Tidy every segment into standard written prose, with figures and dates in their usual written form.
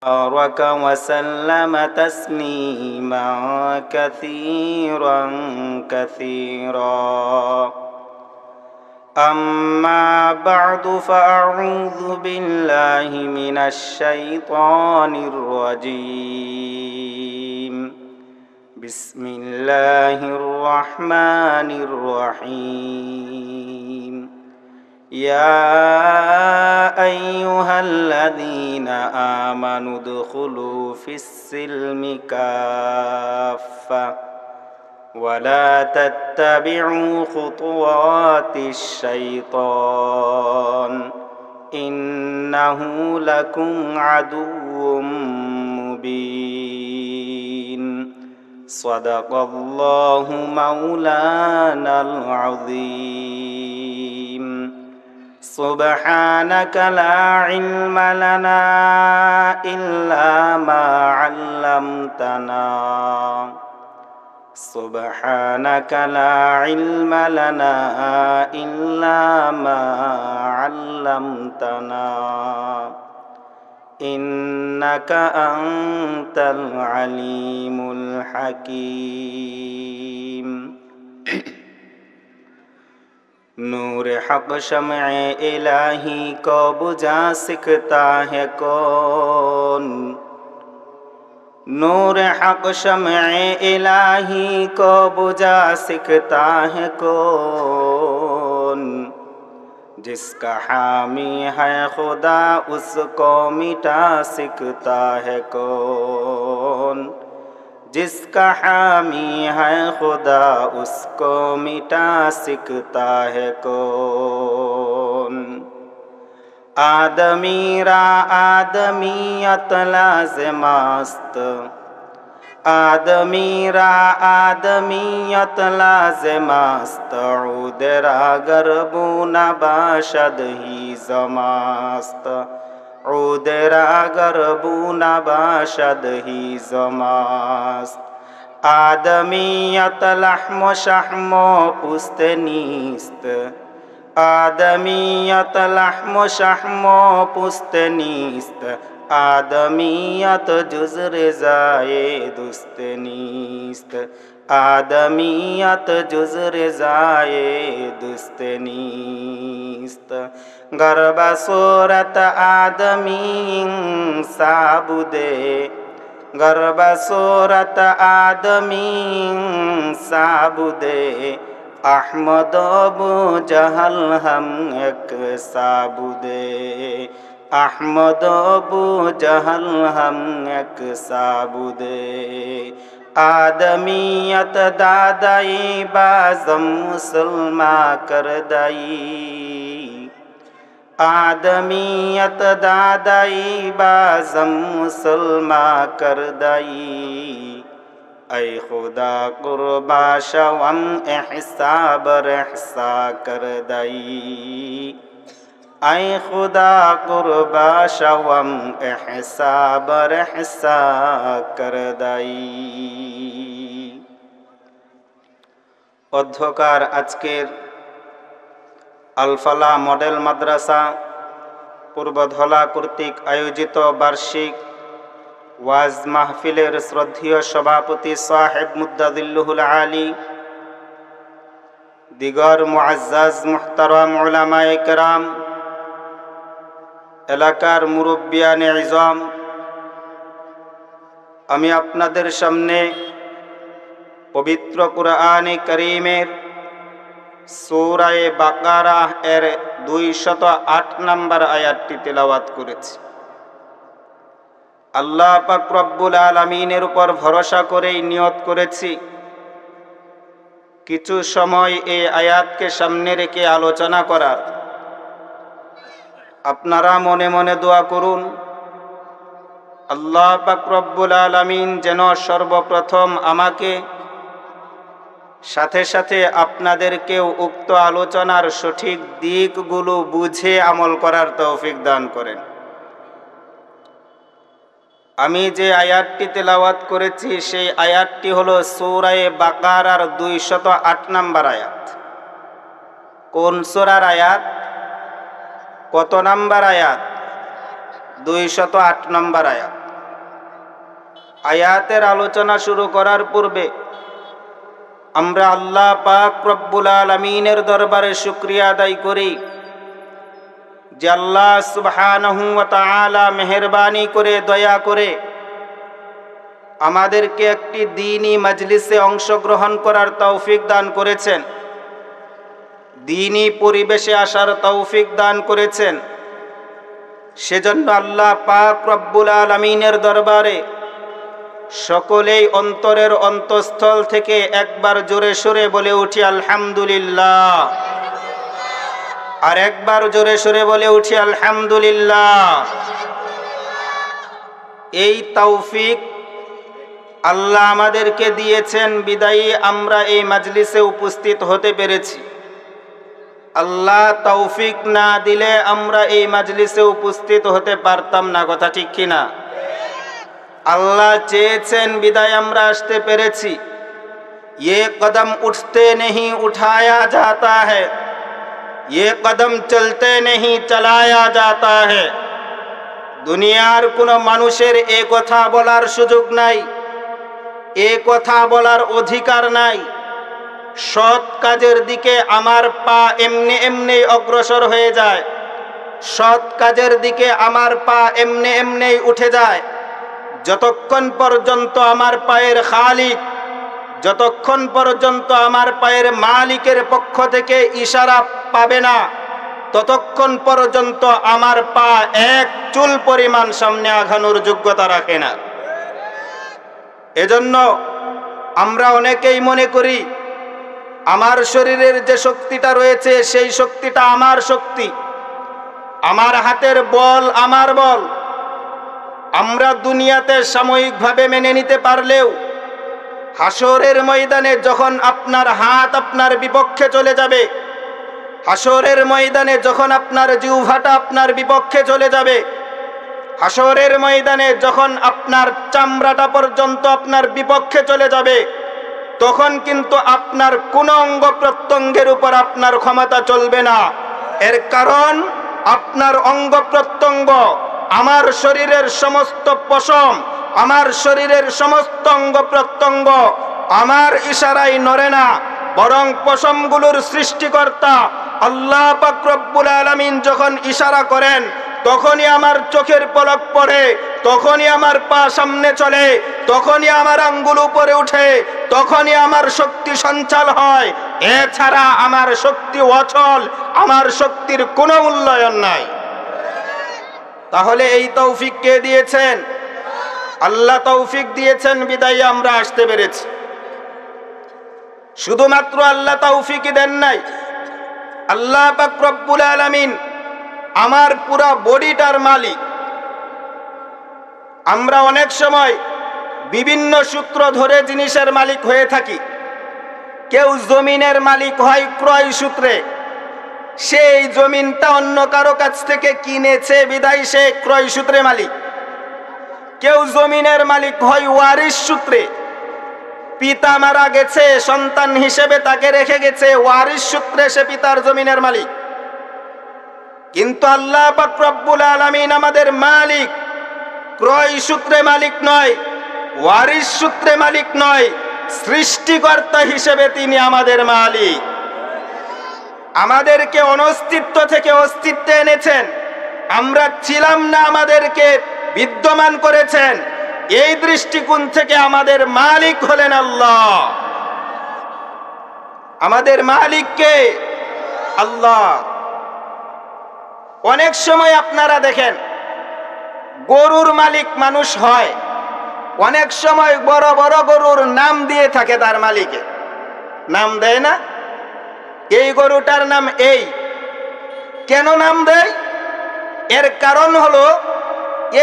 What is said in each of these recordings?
بارك وسلم تسليما كثيرا كثيرا. أما بعد فأعوذ بالله من الشيطان الرجيم. بسم الله الرحمن الرحيم. يا أيها الذين آمنوا ادخلوا في السلم كافة ولا تتبعوا خطوات الشيطان إنه لكم عدو مبين. صدق الله مولانا العظيم. سبحانك لا علم لنا إلا ما علمتنا. سبحانك لا علم لنا إلا ما علمتنا إنك أنت العليم الحكيم. नूर हक शम्ए इलाही को बुझा सिखता है कौन। नूर हक शम्ए इलाही को बुझा सिखता है कौन। जिसका हामी है खुदा उसको मिटा सिखता है कौन। जिसका हामी है खुदा उसको मिटा सिखता है कौन। आदमीरा आदमियत लाज़िमास्त। आदमीरा आदमियत लाज़िमास्त। उदरा गरबू नबाशद ही ज़मास्त। उदरा गरबू नबाशद ही ज़मास्त। आदमियत लहमो शहमो पुस्त नीस्त। आदमियत लहमो शहमो पुस्त नीस्त। आदमियत जुज़ रिज़ाए दुस्त नीस्त। आदमियत जुज़ रिज़ाए दुस्त नीस्त। गर्ब सूरत आदमी साबुदे। गर्ब सूरत आदमी साबुदे। अहमद अबू जहल हम एक साबुदे। अहमद अबू जहल हम एक साबुदे। आदमियत दादाई बाज़म मुसलमा कर दाई। आदमियत दादाई बाज़म मुसलमा कर दाई। ऐ खुदा कुर्बा शवम एहसा बर एहसा कर दाई। ऐ खुदा कुर्बा शवम एहसा बर एहसा कर दाई। অধ্যকার আজকের আলফালা মডেল মাদ্রাসা পূর্বধলা কর্তৃক আয়োজিত বার্ষিক ওয়াজ মাহফিলের শ্রদ্ধেয় সভাপতি সাহেব মুদ্দাদিল্লুহুল আলী, দিগর মুআজ্জাজ মুহতারাম উলামায়ে কেরাম, এলাকার মুরব্বিয়ানে ইজম, আমি আপনাদের সামনে পবিত্র কুরআনে কারীমের সূরা বাকারা এর 208 নম্বর আয়াতটি তেলাওয়াত করেছি। আল্লাহ পাক রব্বুল আলামিনের উপর ভরসা করেই নিয়ত করেছি কিছু সময় এই আয়াতকে সামনে রেখে আলোচনা করার। আপনারা মনে মনে দোয়া করুন আল্লাহ পাক রব্বুল আলামিন যেন সর্বপ্রথম আমাকে সাথে সাথে আপনাদেরকেও উক্ত আলোচনার সঠিক দিকগুলো বুঝে আমল করার তৌফিক দান করেন। আমি যে আয়াতটি তেলাওয়াত করেছি সেই আয়াতটি হলো সূরা বাকারার 208 নম্বর আয়াত। কোন সূরার আয়াত? কত নম্বর আয়াত? 208 নম্বর আয়াত। আয়াতের আলোচনা শুরু করার পূর্বে আমরা আল্লাহ পাক রব্বুল আলামিনের দরবারে শুকরিয়া আদায় করি যে আল্লাহ সুবহানাহু ওয়া তাআলা মেহেরবানি করে দয়া করে আমাদেরকে একটি দ্বীনি মজলিসে অংশগ্রহণ করার তৌফিক দান করেছেন, দ্বীনি পরিবেশে আসার তৌফিক দান করেছেন। সেজন্য আল্লাহ পাক রব্বুল আলামিনের দরবারে সকলেই অন্তরের অন্তঃস্থল থেকে একবার জোরে সোরে বলে উঠি আলহামদুলিল্লাহ, আর একবার জোরে সোরে বলে উঠি আলহামদুলিল্লাহ। এই তৌফিক আল্লাহ আমাদেরকে দিয়েছেন বিদায়ী আমরা এই মজলিসে উপস্থিত হতে পেরেছি। আল্লাহ তৌফিক না দিলে আমরা এই মজলিসে উপস্থিত হতে পারতাম না, কথা ঠিক কিনা? আল্লাহ চেয়েছেন বিদায় আমরা আসতে পেরেছি। ये कदम उठते नहीं उठाया जाता है, ये कदम चलते नहीं चलाया जाता है। দুনিয়ার কোনো মানুষের এ কথা বলার সুযোগ নাই, এ কথা বলার অধিকার নাই সৎ কাজের দিকে আমার পা এমনি এমনি অগ্রসর হয়ে যায়, সৎ কাজের দিকে আমার পা এমনি এমনি উঠে যায় যতক্ষণ পর্যন্ত আমার পায়ের খালিক, যতক্ষণ পর্যন্ত আমার পায়ের মালিকের পক্ষ থেকে ইশারা পাবে না ততক্ষণ পর্যন্ত আমার পা এক চুল পরিমাণ সামনে আগানোর যোগ্যতা রাখে না। এজন্য আমরা অনেকেই মনে করি আমার শরীরের যে শক্তিটা রয়েছে সেই শক্তিটা আমার শক্তি, আমার হাতের বল আমার বল। আমরা দুনিয়াতে সাময়িকভাবে মেনে নিতে পারলেও হাসরের ময়দানে যখন আপনার হাত আপনার বিপক্ষে চলে যাবে, হাসরের ময়দানে যখন আপনার জিহ্বাটা আপনার বিপক্ষে চলে যাবে, হাসরের ময়দানে যখন আপনার চামড়াটা পর্যন্ত আপনার বিপক্ষে চলে যাবে, তখন কিন্তু আপনার কোন অঙ্গ প্রত্যঙ্গের উপর আপনার ক্ষমতা চলবে না। এর কারণ আপনার অঙ্গ প্রত্যঙ্গ, আমার শরীরের সমস্ত পশম, আমার শরীরের সমস্ত অঙ্গ প্রত্যঙ্গ আমার ইশারায় নড়ে না, বরং পশমগুলোর সৃষ্টিকর্তা আল্লাহ পাক রব্বুল আলামিন যখন ইশারা করেন তখনই আমার চোখের পলক পড়ে, তখনই আমার পা সামনে চলে, তখনই আমার আঙ্গুল উপরে উঠে, তখনই আমার শক্তি সঞ্চাল হয়। এছাড়া আমার শক্তি অচল, আমার শক্তির কোনো মূল্যায়ন নাই। তাহলে এই তৌফিক কে দিয়েছেন? আল্লাহ তৌফিক দিয়েছেন বিদায় আমরা আসতে পেরেছি। শুধুমাত্র আল্লাহ তৌফিকই দেন নাই, আল্লাহ পাক রব্বুল আলামিন আমার পুরা বডিটার মালিক। আমরা অনেক সময় বিভিন্ন সূত্র ধরে জিনিসের মালিক হয়ে থাকি। কেউ জমিনের মালিক হয় ক্রয় সূত্রে, সেই জমিনটা অন্য কারো কাছ থেকে কিনেছে বিদায় সে ক্রয় সূত্রে মালিক। কেউ জমিনের মালিক হয় ওয়ারিশ সূত্রে, পিতা মারা গেছে সন্তান হিসেবে তাকে রেখে গেছে, ওয়ারিশ সূত্রে সে পিতার জমিনের মালিক। কিন্তু আল্লাহ পাক রব্বুল আলামিন আমাদের মালিক ক্রয় সূত্রে মালিক নয়, ওয়ারিশ সূত্রে মালিক নয়, সৃষ্টিকর্তা হিসেবে তিনি আমাদের মালিক। আমাদেরকে অনস্তিত্ব থেকে অস্তিত্বে এনেছেন, আমরা ছিলাম না, আমাদেরকে বিদ্যমান করেছেন। এই দৃষ্টিকোণ থেকে আমাদের মালিক হলেন আল্লাহ। আমাদের মালিক কে? আল্লাহ। অনেক সময় আপনারা দেখেন গরুর মালিক মানুষ হয়, অনেক সময় বড় বড় গরুর নাম দিয়ে থাকে, তার মালিকে নাম দেয় না? এই গরুটার নাম এই, কেন নাম দেয়? এর কারণ হলো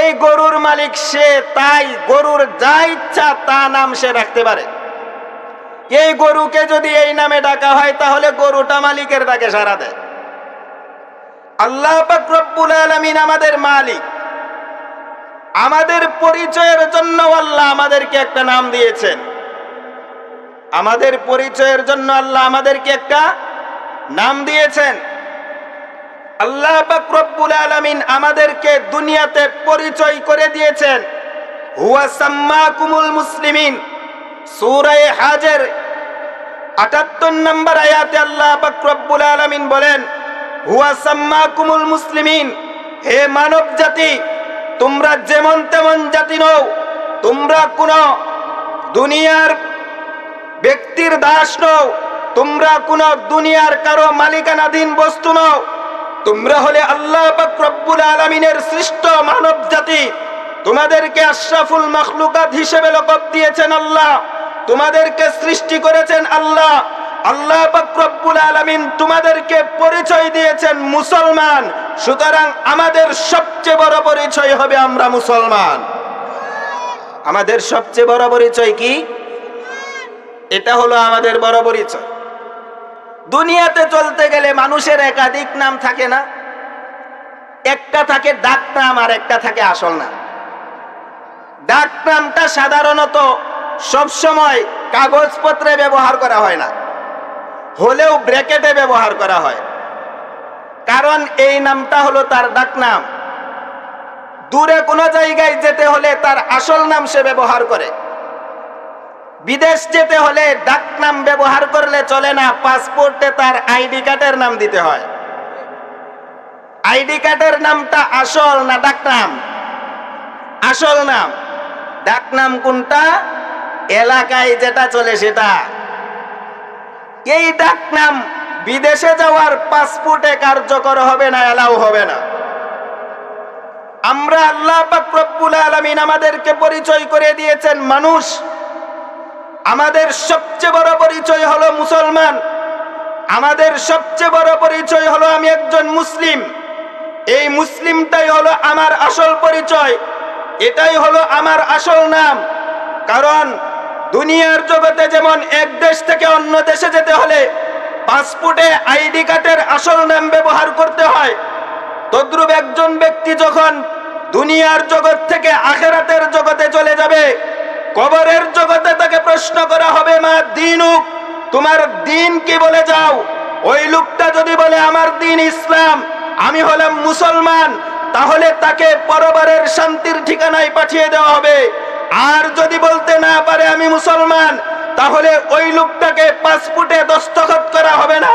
এই গরুর মালিক সে, তাই গরুর যা ইচ্ছা তা নাম সে রাখতে পারে। এই গরুকে যদি এই নামে ডাকা হয় তাহলে গরুটা মালিকের ডাকে সাড়া দেয়। আল্লাহ পাক রব্বুল আলামিন আমাদের মালিক, আমাদের পরিচয়ের জন্য আল্লাহ আমাদেরকে একটা নাম দিয়েছেন। আমাদের পরিচয়ের জন্য আল্লাহ আমাদেরকে একটা নাম দিয়েছেন। আল্লাহ পাক রব্বুল আলামিন আমাদেরকে দুনিয়াতে পরিচয় করে দিয়েছেন। হুয়া সাম্মাকুমুল মুসলিমিন। সূরা হাজের ৭৮ নম্বর আয়াতে আল্লাহ পাক রব্বুল আলামিন বলেন, হুয়া সাম্মাকুমুল মুসলিমিন, হে মানব জাতি, তোমরা যেমন তেমন জাতি নও, তোমরা কোন দুনিয়ার ব্যক্তির দাস নও, তোমরা কোন দুনিয়ার কারো মালিকানাধীন বস্তু নও, তোমরা হলে আল্লাহ পাক রব্বুল আলামিনের সৃষ্ট মানব জাতি। তোমাদেরকে আশরাফুল মাখলুকাত হিসেবে লকব দিয়েছেন আল্লাহ, তোমাদেরকে সৃষ্টি করেছেন আল্লাহ। আল্লাহ পাক রব্বুল আলামিন তোমাদেরকে পরিচয় দিয়েছেন মুসলমান। সুতরাং আমাদের সবচেয়ে বড় পরিচয় হবে আমরা মুসলমান। আমাদের সবচেয়ে বড় পরিচয় কি? এটা হলো আমাদের বড় পরিচয়। দুনিয়াতে চলতে গেলে মানুষের একাধিক নাম থাকে না? একটা থাকে ডাক নাম আর একটা থাকে আসল নাম। ডাক নামটা সাধারণত সবসময় কাগজপত্রে ব্যবহার করা হয় না, হলেও ব্র্যাকেটে ব্যবহার করা হয়, কারণ এই নামটা হলো তার ডাক নাম। দূরে কোনো জায়গায় যেতে হলে তার আসল নাম সে ব্যবহার করে। বিদেশ যেতে হলে ডাক নাম ব্যবহার করলে চলে না, পাসপোর্টে তার আইডি কার্ডের নাম দিতে হয়। আইডি কার্ডের নামটা আসল না ডাক নাম? আসল নাম। ডাক নাম কোনটা? এলাকায় যেটা চলে সেটা। এই ডাক নাম বিদেশে যাওয়ার পাসপোর্টে কার্যকর হবে না, এলাও হবে না। আমরা আল্লাহ পাক রব্বুল আলামিন আমাদেরকে পরিচয় করে দিয়েছেন মানুষ। আমাদের সবচেয়ে বড় পরিচয় হলো মুসলমান। আমাদের সবচেয়ে বড় পরিচয় হলো আমি একজন মুসলিম। এই মুসলিমটাই হলো আমার আসল পরিচয়, এটাই হলো আমার আসল নাম। কারণ দুনিয়ার জগতে যেমন এক দেশ থেকে অন্য দেশে যেতে হলে পাসপোর্টে আইডি কার্ডের আসল নাম ব্যবহার করতে হয়, তদ্রূপ একজন ব্যক্তি যখন দুনিয়ার জগৎ থেকে আখিরাতের জগতে চলে যাবে, কবরের জগতে তাকে প্রশ্ন করা হবে, মা দীনুক, তোমার দিন কি বলে যাও। ওই লোকটা যদি বলে আমার দিন ইসলাম, আমি হলাম মুসলমান, তাহলে তাকে পরবারের শান্তির ঠিকানায় পাঠিয়ে দেওয়া হবে। আর যদি বলতে না পারে আমি মুসলমান, তাহলে ওই লোকটাকে পাসপোর্টে দস্তখত করা হবে না,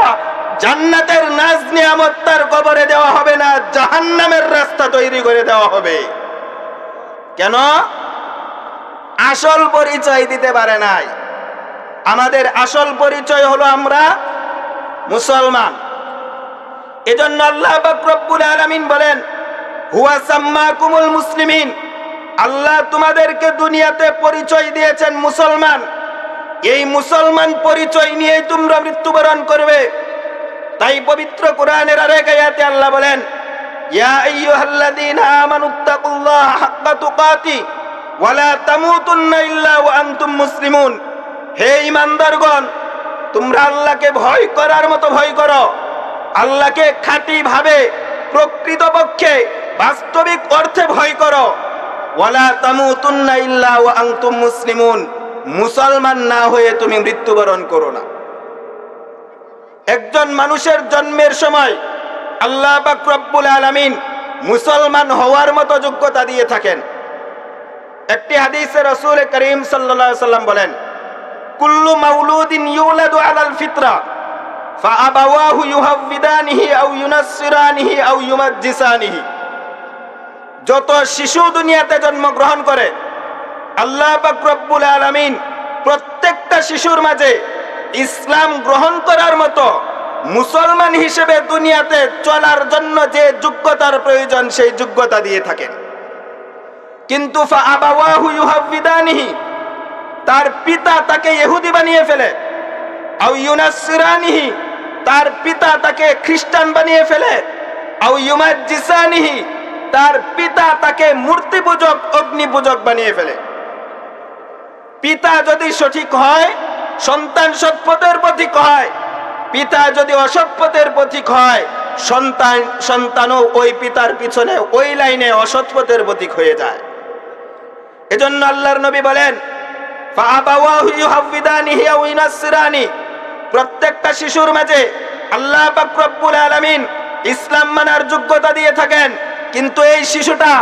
জান্নাতের নাজ নিয়ামত তার কবরে দেওয়া হবে না, জাহান্নামের রাস্তা তৈরি করে দেওয়া হবে। কেন? আসল পরিচয় দিতে পারে নাই। আমাদের আসল পরিচয় হলো আমরা মুসলমান। এজন্য আল্লাহ পাক রব্বুল আলামিন বলেন, হুয়া সাম্মাকুমুল মুসলিমিন, আল্লাহ তোমাদেরকে দুনিয়াতে পরিচয় দিয়েছেন মুসলমান। এই মুসলমান পরিচয় নিয়েই তোমরা মৃত্যুবরণ করবে। তাই পবিত্র কোরআনের আরেক আয়াতে আল্লাহ বলেন, ইয়া আইয়ুহাল্লাযীনা আমানুত্তাকুল্লাহা হাক্কা তুকাতি ওয়া লা তামুতুন্না ইল্লা ওয়া আনতুম মুসলিমুন। হে ঈমানদারগণ, তোমরা আল্লাহকে ভয় করার মতো ভয় করো। আল্লাহকে খাঁটি ভাবে, প্রকৃতপক্ষে, বাস্তবিক অর্থে ভয় করো। ওয়া লা তামুতুন্না ইল্লা ওয়া আনতুম মুসলিমুন, মুসলমান না হয়ে তুমি মৃত্যুবরণ করো না। একজন মানুষের জন্মের সময় আল্লাহ পাক রব্বুল আলামিন মুসলমান হওয়ার মতো যোগ্যতা দিয়ে থাকেন। একটি হাদিসে রাসূল করিম সাল্লাল্লাহু আলাইহি সাল্লাম বলেন, কুল্লু মাউলুদিন ইউলাদু আলাল ফিতরা ফাআবাওয়াহু ইউহাউবিদানিহি আও ইউনাসসিরানিহি আও ইউমাজ্জিসানিহি। যত শিশু দুনিয়াতে জন্মগ্রহণ করে, আল্লাহ পাক রব্বুল আলামিন প্রত্যেকটা শিশুর মাঝে ইসলাম গ্রহণ করার মতো, মুসলমান হিসেবে দুনিয়াতে চলার জন্য যে যোগ্যতার প্রয়োজন সেই যোগ্যতা দিয়ে থাকেন। কিন্তু ফাআবাওয়াহু ইউহাউবিদানিহি, তার পিতা তাকে ইহুদি বানিয়ে ফেলে, আও ইউনাসসিরানিহি, তার পিতা তাকে খ্রিস্টান বানিয়ে ফেলে, আও ইউমাজ্জিসানিহি, তার পিতা তাকে মূর্তি পূজক, অগ্নি পূজক বানিয়ে ফেলে। পিতা যদি সঠিক হয়, সন্তান সৎপথের পথিক হয়। পিতা যদি অসৎ পথের পথিক হয়, সন্তানও ওই পিতার পিছনে ওই লাইনে অসৎ পথের পথিক হয়ে যায়। এজন্য আল্লাহর নবী বলেন, ফাআবাওয়াহু ইউহাউবিদানিহি আও ইউনাসসিরানি, প্রত্যেকটা শিশুর মাঝে আল্লাহ পাক রব্বুল আলামিন ইসলাম মানার যোগ্যতা দিয়ে থাকেন। কিন্তু এই শিশুটা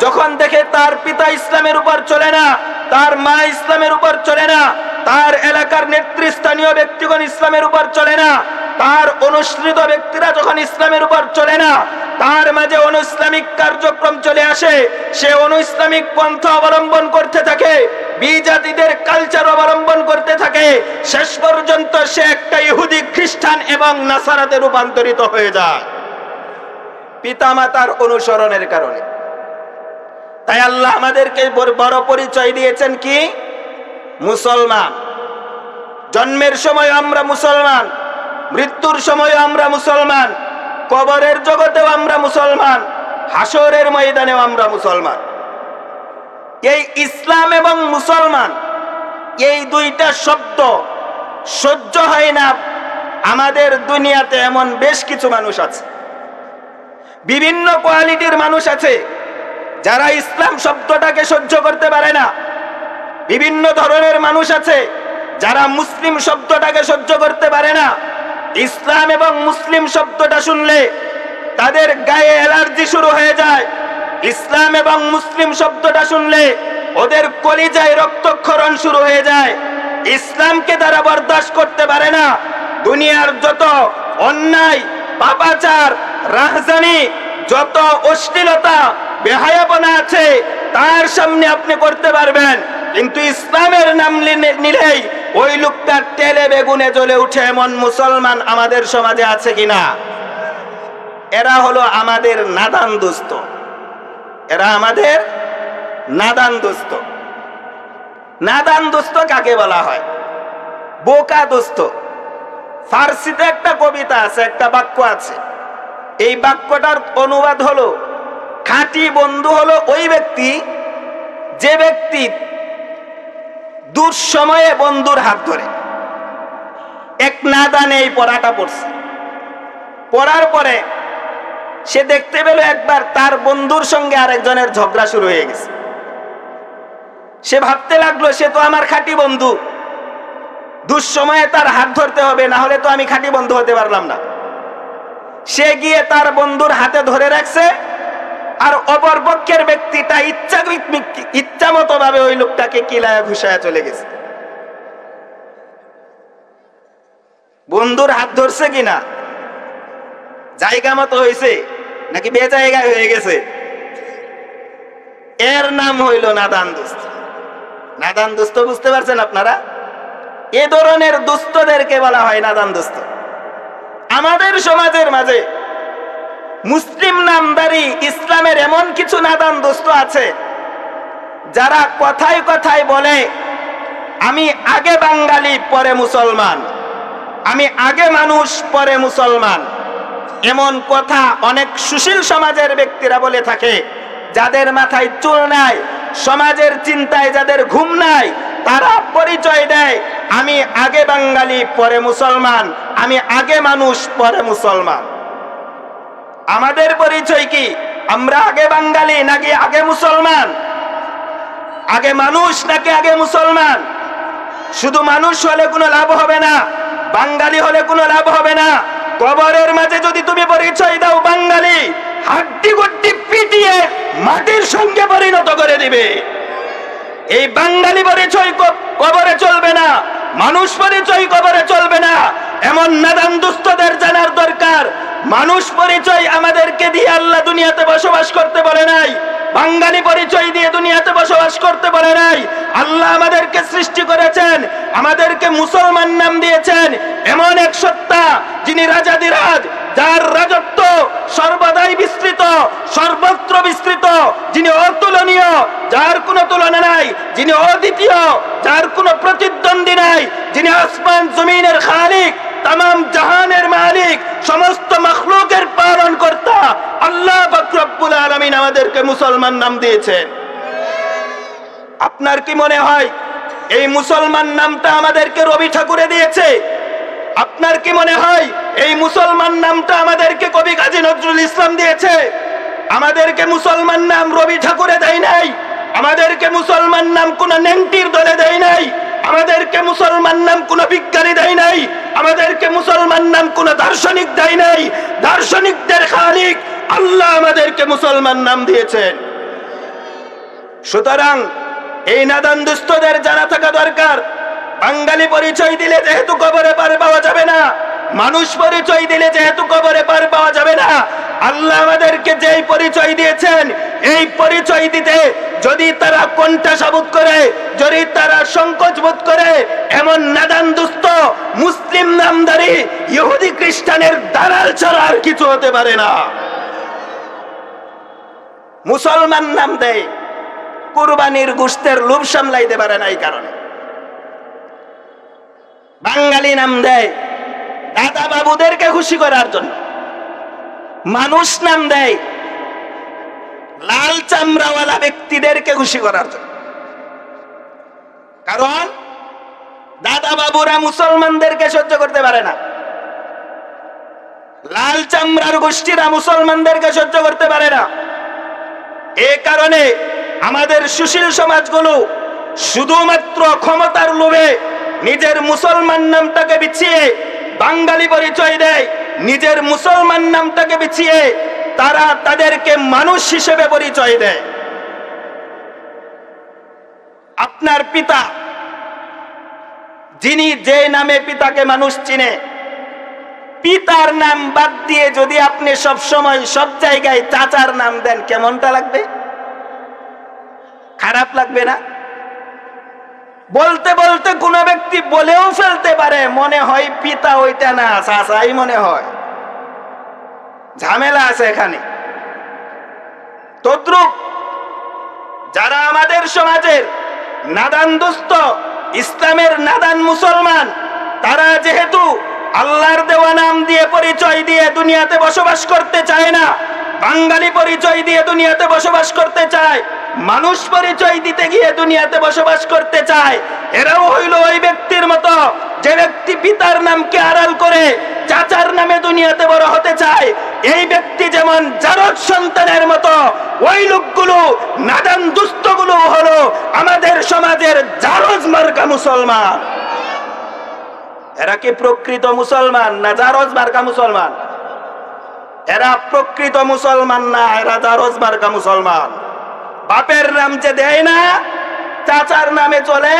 যখন দেখে তার পিতা ইসলামের উপর চলে না, তার মা ইসলামের উপর চলে না, তার এলাকার নেতৃস্থানীয় ব্যক্তিগণ ইসলামের উপর চলে না, তার অনুসৃত ব্যক্তিরা যখন ইসলামের উপর চলে না, তার মাঝে অনুইসলামিক কার্যক্রম চলে আসে, সে অনুইসলামিক পন্থা অবলম্বন করতে থাকে, বিজাতিদের কালচার অবলম্বন করতে থাকে, শেষ পর্যন্ত সে একটা ইহুদি, খ্রিস্টান এবং নাসারাতে রূপান্তরিত হয়ে যায় পিতামাতার অনুসরণের কারণে। তাই আল্লাহ আমাদেরকে বড় পরিচয় দিয়েছেন কি? মুসলমান। জন্মের সময় আমরা মুসলমান, মৃত্যুর সময় আমরা মুসলমান, কবরের জগতেও আমরা মুসলমান, হাসরের ময়দানেও আমরা মুসলমান। এই ইসলাম এবং মুসলমান, এই দুইটা শব্দ সহ্য হয় না আমাদের দুনিয়াতে। এমন বেশ কিছু মানুষ আছে, বিভিন্ন কোয়ালিটির মানুষ আছে যারা ইসলাম শব্দটাকে সহ্য করতে পারে না। বিভিন্ন ধরনের মানুষ আছে যারা মুসলিম শব্দটাকে সহ্য করতে পারে না। ইসলাম এবং মুসলিম শব্দটা শুনলে তাদের গায়ে অ্যালার্জি শুরু হয়ে যায়। ইসলাম এবং মুসলিম শব্দটা শুনলে ওদের কলিজায় রক্তক্ষরণ শুরু হয়ে যায়। ইসলামকে তারা বরদাস্ত করতে পারে না। দুনিয়ার যত অন্যায়, পাপাচার, রাহজানি, যত অশ্লীলতা, বেহায়াপনা আছে তার সামনে আপনি করতে পারবেন, কিন্তু ইসলামের নাম নিলেই ওই লোকটা তেলে বেগুনে জ্বলে উঠে। এমন মুসলমান আমাদের সমাজে আছে কিনা? এরা হলো আমাদের নাদান দোস্ত, এরা আমাদের নাদান দোস্ত। নাদান দোস্ত কাকে বলা হয়? বোকা দোস্ত। ফার্সিতে একটা কবিতা আছে, একটা বাক্য আছে, এই বাক্যটার অনুবাদ হলো খাঁটি বন্ধু হলো ওই ব্যক্তি যে ব্যক্তি দুঃসময়ে বন্ধুর হাত ধরে। এক নাদানে এই পড়াটা পড়ছে, পড়ার পরে সে দেখতে পেল একবার তার বন্ধুর সঙ্গে আরেকজনের ঝগড়া শুরু হয়ে গেছে। সে ভাবতে লাগলো সে তো আমার খাঁটি বন্ধু, দুঃসময়ে তার হাত ধরতে হবে, না হলে তো আমি খাঁটি বন্ধু হতে পারলাম না। সে গিয়ে তার বন্ধুর হাতে ধরে রাখছে, আর অপর পক্ষের ব্যক্তিটা ইচ্ছা মতো ভাবে ওই লোকটাকে কিলায়া ঘুষায়া চলে গেছে। বন্ধুর হাত ধরছে কিনা, জায়গা মতো হয়েছে নাকি বেজায়গায় হয়ে গেছে, এর নাম হইল নাদান দোস্ত। নাদান দোস্ত বুঝতে পারছেন আপনারা? এ ধরনের দুস্থদেরকে বলা হয় নাদান দোস্ত। আমাদের সমাজের মাঝে মুসলিম নামদারি ইসলামের এমন কিছু নাদান দোস্ত আছে যারা কথায় কথায় বলে আমি আগে বাঙালি পরে মুসলমান, আমি আগে মানুষ পরে মুসলমান। এমন কথা অনেক সুশীল সমাজের ব্যক্তিরা বলে থাকে, যাদের মাথায় চুল নাই, সমাজের চিন্তায় যাদের ঘুম নাই, তারা পরিচয় দেয় আমি আগে বাঙালি পরে মুসলমান, আমি আগে মানুষ পরে মুসলমান। আমাদের পরিচয় কি? আমরা আগে বাঙালি নাকি আগে মুসলমান? আগে মানুষ নাকি আগে মুসলমান? শুধু মানুষ হলে কোনো লাভ হবে না, বাঙালি হলে কোনো লাভ হবে না। কবরের মাঝে যদি তুমি পরিচয় দাও বাঙালি, হাড্ডি গুড্ডি পিটিয়ে মাটির সঙ্গে পরিণত করে দিবে। এই বাঙালি পরিচয় কবরে চলবে না, মানুষ পরিচয় কবরে চলবে না। এমন নাদান দুস্থদের জানার দরকার, মানুষ পরিচয় আমাদেরকে দিয়ে আল্লাহ দুনিয়াতে বসবাস করতে বলে নাই, বাঙালি পরিচয় দিয়ে দুনিয়াতে বসবাস করতে বলে নাই। আল্লাহ আমাদেরকে সৃষ্টি করেছেন, আমাদেরকে মুসলমান নাম দিয়েছেন এমন এক সত্তা যিনি রাজাধিরাজ, যার রাজত্ব সর্বদাই বিস্তৃত, সর্বত্র বিস্তৃত, যিনি অতুলনীয়, যার কোনো তুলনা নাই, যিনি অদ্বিতীয়, যার কোনো প্রতিদ্বন্দ্বী নাই, যিনি আসমান জমিনের খালিক, तमाम জাহানের মালিক, সমস্ত মাখলুকের পালন কর্তা আল্লাহ পাক রব্বুল আলামিন আমাদেরকে মুসলমান নাম দিয়েছেন। আপনার কি মনে হয় এই মুসলমান নামটা আমাদেরকে রবি ঠাকুরে দিয়েছে? আপনার কি মনে হয় এই মুসলমান নামটা আমাদেরকে কবি কাজী নজরুল ইসলাম দিয়েছে? আমাদেরকে মুসলমান নাম রবি ঠাকুরে দেয় নাই, আমাদেরকে মুসলমান নাম কোন নেংটির দলে দেয় নাই, আমাদেরকে মুসলমান নাম কোন বিজ্ঞানী দেয় নাই, আমাদেরকে মুসলমান নাম কোন দার্শনিক দেয় নাই। দার্শনিকদের খালিক আল্লাহ আমাদেরকে মুসলমান নাম দিয়েছেন। সুতরাং এই নাদান দুস্থদের জানা থাকা দরকার, বাঙালি পরিচয় দিলে যেহেতু কবরে পার পাওয়া যাবে না, মানুষ পরিচয় দিলে যেহেতু কবরে পার পাওয়া যাবে না, আল্লাহ আমাদেরকে যেই পরিচয় দিয়েছেন এই পরিচয় দিতে যদি তারা কোণঠাসা বোধ করে, যদি তারা সংকোচ বোধ করে, এমন নাদান দুস্থ মুসলিম নামধারী ইহুদি খ্রিস্টানের দালাল ছাড়া আর কিছু হতে পারে না। মুসলমান নাম দেয়, কুরবানির গোশতের লোভ সামলাইতে পারে না, এই কারণে বাঙালি নাম দেয় দাদা বাবুদেরকে খুশি করার জন্য, মানুষ নাম দেয় লাল চামড়াওয়ালা ব্যক্তিদেরকে খুশি করার জন্য। কারণ দাদা বাবুরা মুসলমানদেরকে সহ্য করতে পারে না, লাল চামড়ার গোষ্ঠীরা মুসলমানদেরকে সহ্য করতে পারে না। এ কারণে আমাদের সুশীল সমাজগুলো শুধুমাত্র ক্ষমতার লোভে নিজের মুসলমান নামটাকে বিছিয়ে বাঙালি পরিচয় দেয়, নিজের মুসলমান নামটাকে বিছিয়ে তারা তাদেরকে মানুষ হিসেবে পরিচয় দেয়। আপনার পিতা, যিনি যে নামে পিতাকে মানুষ চিনে, পিতার নাম বাদ দিয়ে যদি আপনি সব সময় সব জায়গায় চাচার নাম দেন, কেমনটা লাগবে? খারাপ লাগবে না? বলতে বলতে কোনো ব্যক্তি বলেও ফেলতে পারে মনে হয় পিতা ওইটা না, চাচাই মনে হয়। ঝামেলা আছে এখানে। তদ্রূপ যারা আমাদের সমাজের নাদান দুস্থ ইসলামের নাদান মুসলমান, তারা যেহেতু আল্লাহর দেওয়া নাম দিয়ে পরিচয় দিয়ে দুনিয়াতে বসবাস করতে চায় না, বাঙালি পরিচয় দিয়ে দুনিয়াতে বসবাস করতে চায়, মানুষ পরিচয় দিতে গিয়ে দুনিয়াতে বসবাস করতে চায়, এরাও হইল ওই ব্যক্তির মতো যে ব্যক্তি পিতার নামকে আড়াল করে চাচার নামে দুনিয়াতে বড় হতে চায়। এই ব্যক্তি যেমন জারজ সন্তানের মতো, ওই লোকগুলো নাদান দুস্থগুলো হলো আমাদের সমাজের জারজ মার্কা মুসলমান। এরা কি প্রকৃত মুসলমান না জারজ মার্কা মুসলমান? এরা প্রকৃত মুসলমান না, এরা জারজ মার্কা মুসলমান। বাপের নাম যে দেয় না, চাচার নামে চলে,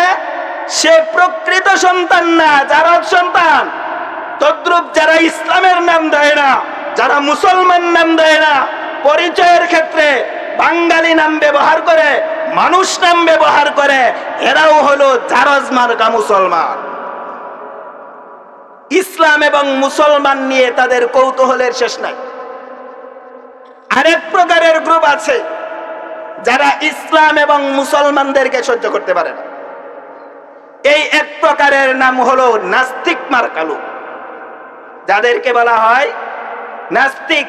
সে প্রকৃত সন্তান না, জারজ সন্তান। তদ্রূপ যারা ইসলামের নাম দেয় না, যারা মুসলমান নাম দেয় না, পরিচয়ের ক্ষেত্রে বাঙালি নাম ব্যবহার করে, মানুষ নাম ব্যবহার করে, এরাও হলো জারজ মার্কা মুসলমান। ইসলাম এবং মুসলমান নিয়ে তাদের কৌতূহলের শেষ নাই। আরেক প্রকারের গ্রুপ আছে যারা ইসলাম এবং মুসলমানদেরকে সহ্য করতে পারে না। এই এক প্রকারের নাম হলো নাস্তিক মার্কা লোক, যাদেরকে বলা হয় নাস্তিক,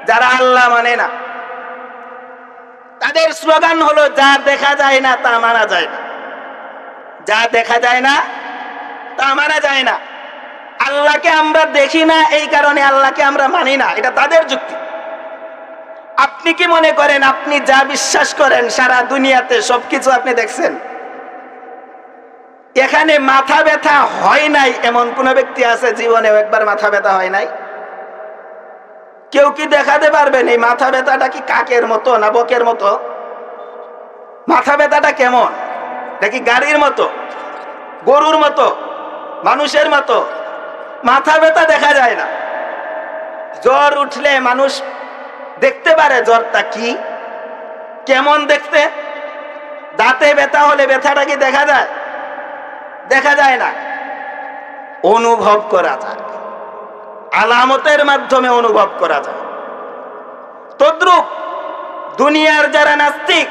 যারা আল্লাহ মানে না। তাদের স্লোগান হলো যা দেখা যায় না তা মানা যায় না, যা দেখা যায় না তা মানা যায় না। আল্লাহকে আমরা দেখি না, এই কারণে আল্লাহকে আমরা মানি না, এটা তাদের যুক্তি। আপনি কি মনে করেন আপনি যা বিশ্বাস করেন সারা দুনিয়াতে সবকিছু আপনি দেখছেন? এখানে মাথা ব্যথা হয় নাই এমন কোন ব্যক্তি আছে জীবনে একবার মাথা ব্যথা হয় নাই? কেউ কি দেখাতে পারবেন এই মাথা ব্যথাটা কি কাকের মতো না বকের মতো? মাথা ব্যথাটা কেমন? নাকি গাড়ির মতো, গরুর মতো, মানুষের মতো? মাথা ব্যথা দেখা যায় না। জ্বর উঠলে মানুষ দেখতে পারে জ্বরটা কি, কেমন দেখতে। দাঁতে ব্যথা হলে ব্যথাটা কি দেখা যায়? দেখা যায় না, অনুভব করা যায়, আলামতের মাধ্যমে অনুভব করা যায়। তদ্রূপ দুনিয়ার যারা নাস্তিক,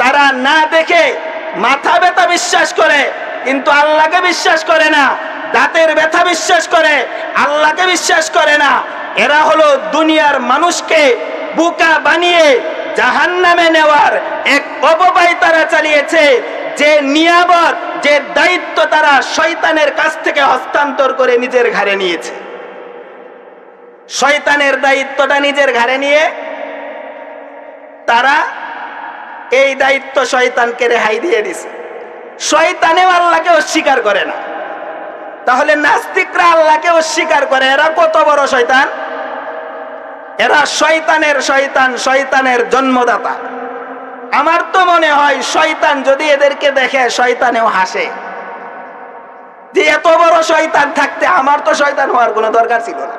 তারা না দেখে মাথা ব্যথা বিশ্বাস করে কিন্তু আল্লাহকে বিশ্বাস করে না, দাঁতের ব্যথা বিশ্বাস করে আল্লাহকে বিশ্বাস করে না। এরা হলো দুনিয়ার মানুষকে বোকা বানিয়ে জাহান্নামে নেওয়ার এক অপবায় তারা চালিয়েছে, যে নিয়ামত, যে দায়িত্ব তারা শয়তানের কাছ থেকে হস্তান্তর করে নিজের ঘাড়ে নিয়েছে। শয়তানের দায়িত্বটা নিজের ঘাড়ে নিয়ে তারা এই দায়িত্ব শয়তানকে রেহাই দিয়ে দিছে। শয়তানেও আল্লাহকে অস্বীকার করে না, তাহলে নাস্তিকরা আল্লাহকে অস্বীকার করে, এরা কত বড় শয়তান! এরা শয়তানের শয়তান, শয়তানের জন্মদাতা। আমার তো মনে হয় শয়তান যদি এদেরকে দেখে শয়তানেও হাসে, যে এত বড় শয়তান থাকতে আমার তো শয়তান হওয়ার কোনো দরকার ছিল না,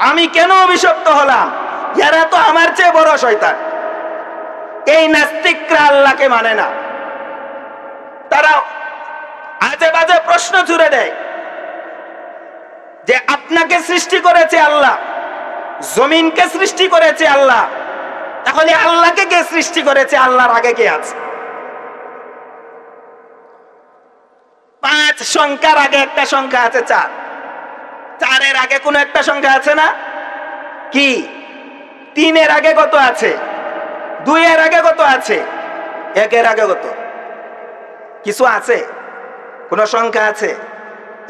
আমি কেন অভিশপ্ত হলাম, এরা তো আমার চেয়ে বড় শয়তান। এই নাস্তিকরা আল্লাহকে মানে না, তারা আজে বাজে প্রশ্ন ছুড়ে দেয় যে আপনাকে সৃষ্টি করেছে আল্লাহ, জমিনকে সৃষ্টি করেছে আল্লাহ, তাহলে আল্লাহকে কে সৃষ্টি করেছে, আল্লাহর আগে কে আছে? 5 সংখ্যার আগে একটা সংখ্যা আছে 4, 4-এর আগে কোন একটা সংখ্যা আছে না? কি 3-এর আগে কত আছে? 2-এর আগে কত আছে? 1-এর আগে কত? কিছু আছে? কোন সংখ্যা আছে?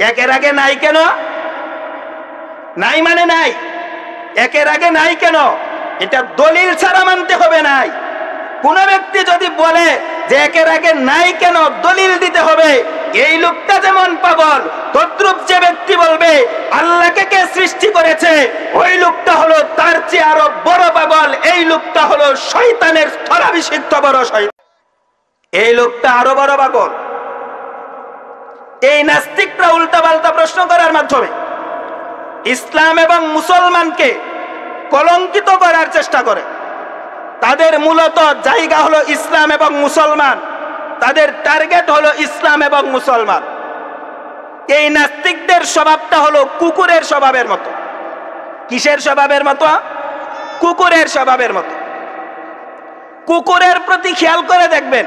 1-এর আগে নাই কেন? নাই মানে নাই, 1-এর আগে নাই কেন? এটা দলিল ছাড়া মানতে হবে। নাই কোন ব্যক্তি যদি বলে যে 1-এর আগে নাই কেন, দলিল দিতে হবে। এই লোকটা যেমন পাগল, তদ্রূপ যে ব্যক্তি বলবে আল্লাহকে কে সৃষ্টি করেছে, ওই লোকটা হলো তার চেয়ে আরো বড় পাগল। এই লোকটা হলো শয়তানের স্থলাভিষিক্ত বড় শয়তান, এই লোকটা আরো বড় পাগল। এই নাস্তিকরা উল্টাপাল্টা প্রশ্ন করার মাধ্যমে ইসলাম এবং মুসলমানকে কলঙ্কিত করার চেষ্টা করে। তাদের মূলত জায়গা হলো ইসলাম এবং মুসলমান, তাদের টার্গেট হলো ইসলাম এবং মুসলমান। এই নাস্তিকদের স্বভাবটা হলো কুকুরের স্বভাবের মতো। কিসের স্বভাবের মতো? কুকুরের স্বভাবের মতো। কুকুরের প্রতি খেয়াল করে দেখবেন,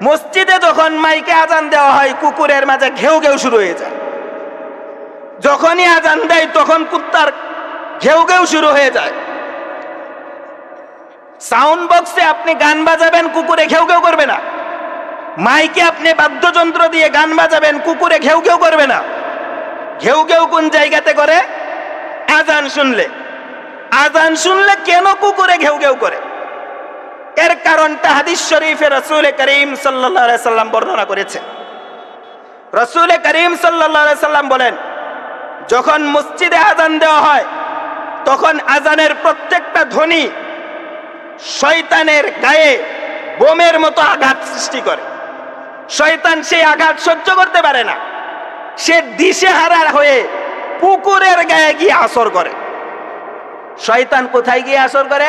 মসজিদে যখন মাইকে আজান দেওয়া হয় কুকুরের মাঝে ঘেউ ঘেউ শুরু হয়ে যায়। যখনই আজান দেয় তখন কুত্তার ঘেউ ঘেউ শুরু হয়ে যায়। সাউন্ড বক্সে আপনি গান বাজাবেন, কুকুরে ঘেউ ঘেউ করবে না। মাইকে আপনি বাদ্যযন্ত্র দিয়ে গান বাজাবেন, কুকুরে ঘেউ ঘেউ করবে না। ঘেউ ঘেউ কোন জায়গাতে করে? আজান শুনলে। আজান শুনলে কেন কুকুরে ঘেউ ঘেউ করে? এর কারণটা হাদিস শরীফে রাসূল করিম সাল্লাল্লাহু আলাইহি সাল্লাম বর্ণনা করেছেন। রাসূল করিম সাল্লাল্লাহু আলাইহি সাল্লাম বলেন, যখন মসজিদে আজান দেওয়া হয় তখন আজানের প্রত্যেকটা ধ্বনি শয়তানের গায়ে বোমের মতো আঘাত সৃষ্টি করে। শয়তান সেই আঘাত সহ্য করতে পারে না, সে দিশেহারা হয়ে কুকুরের গায়ে গিয়ে আসর করে। শয়তান কোথায় গিয়ে আসর করে?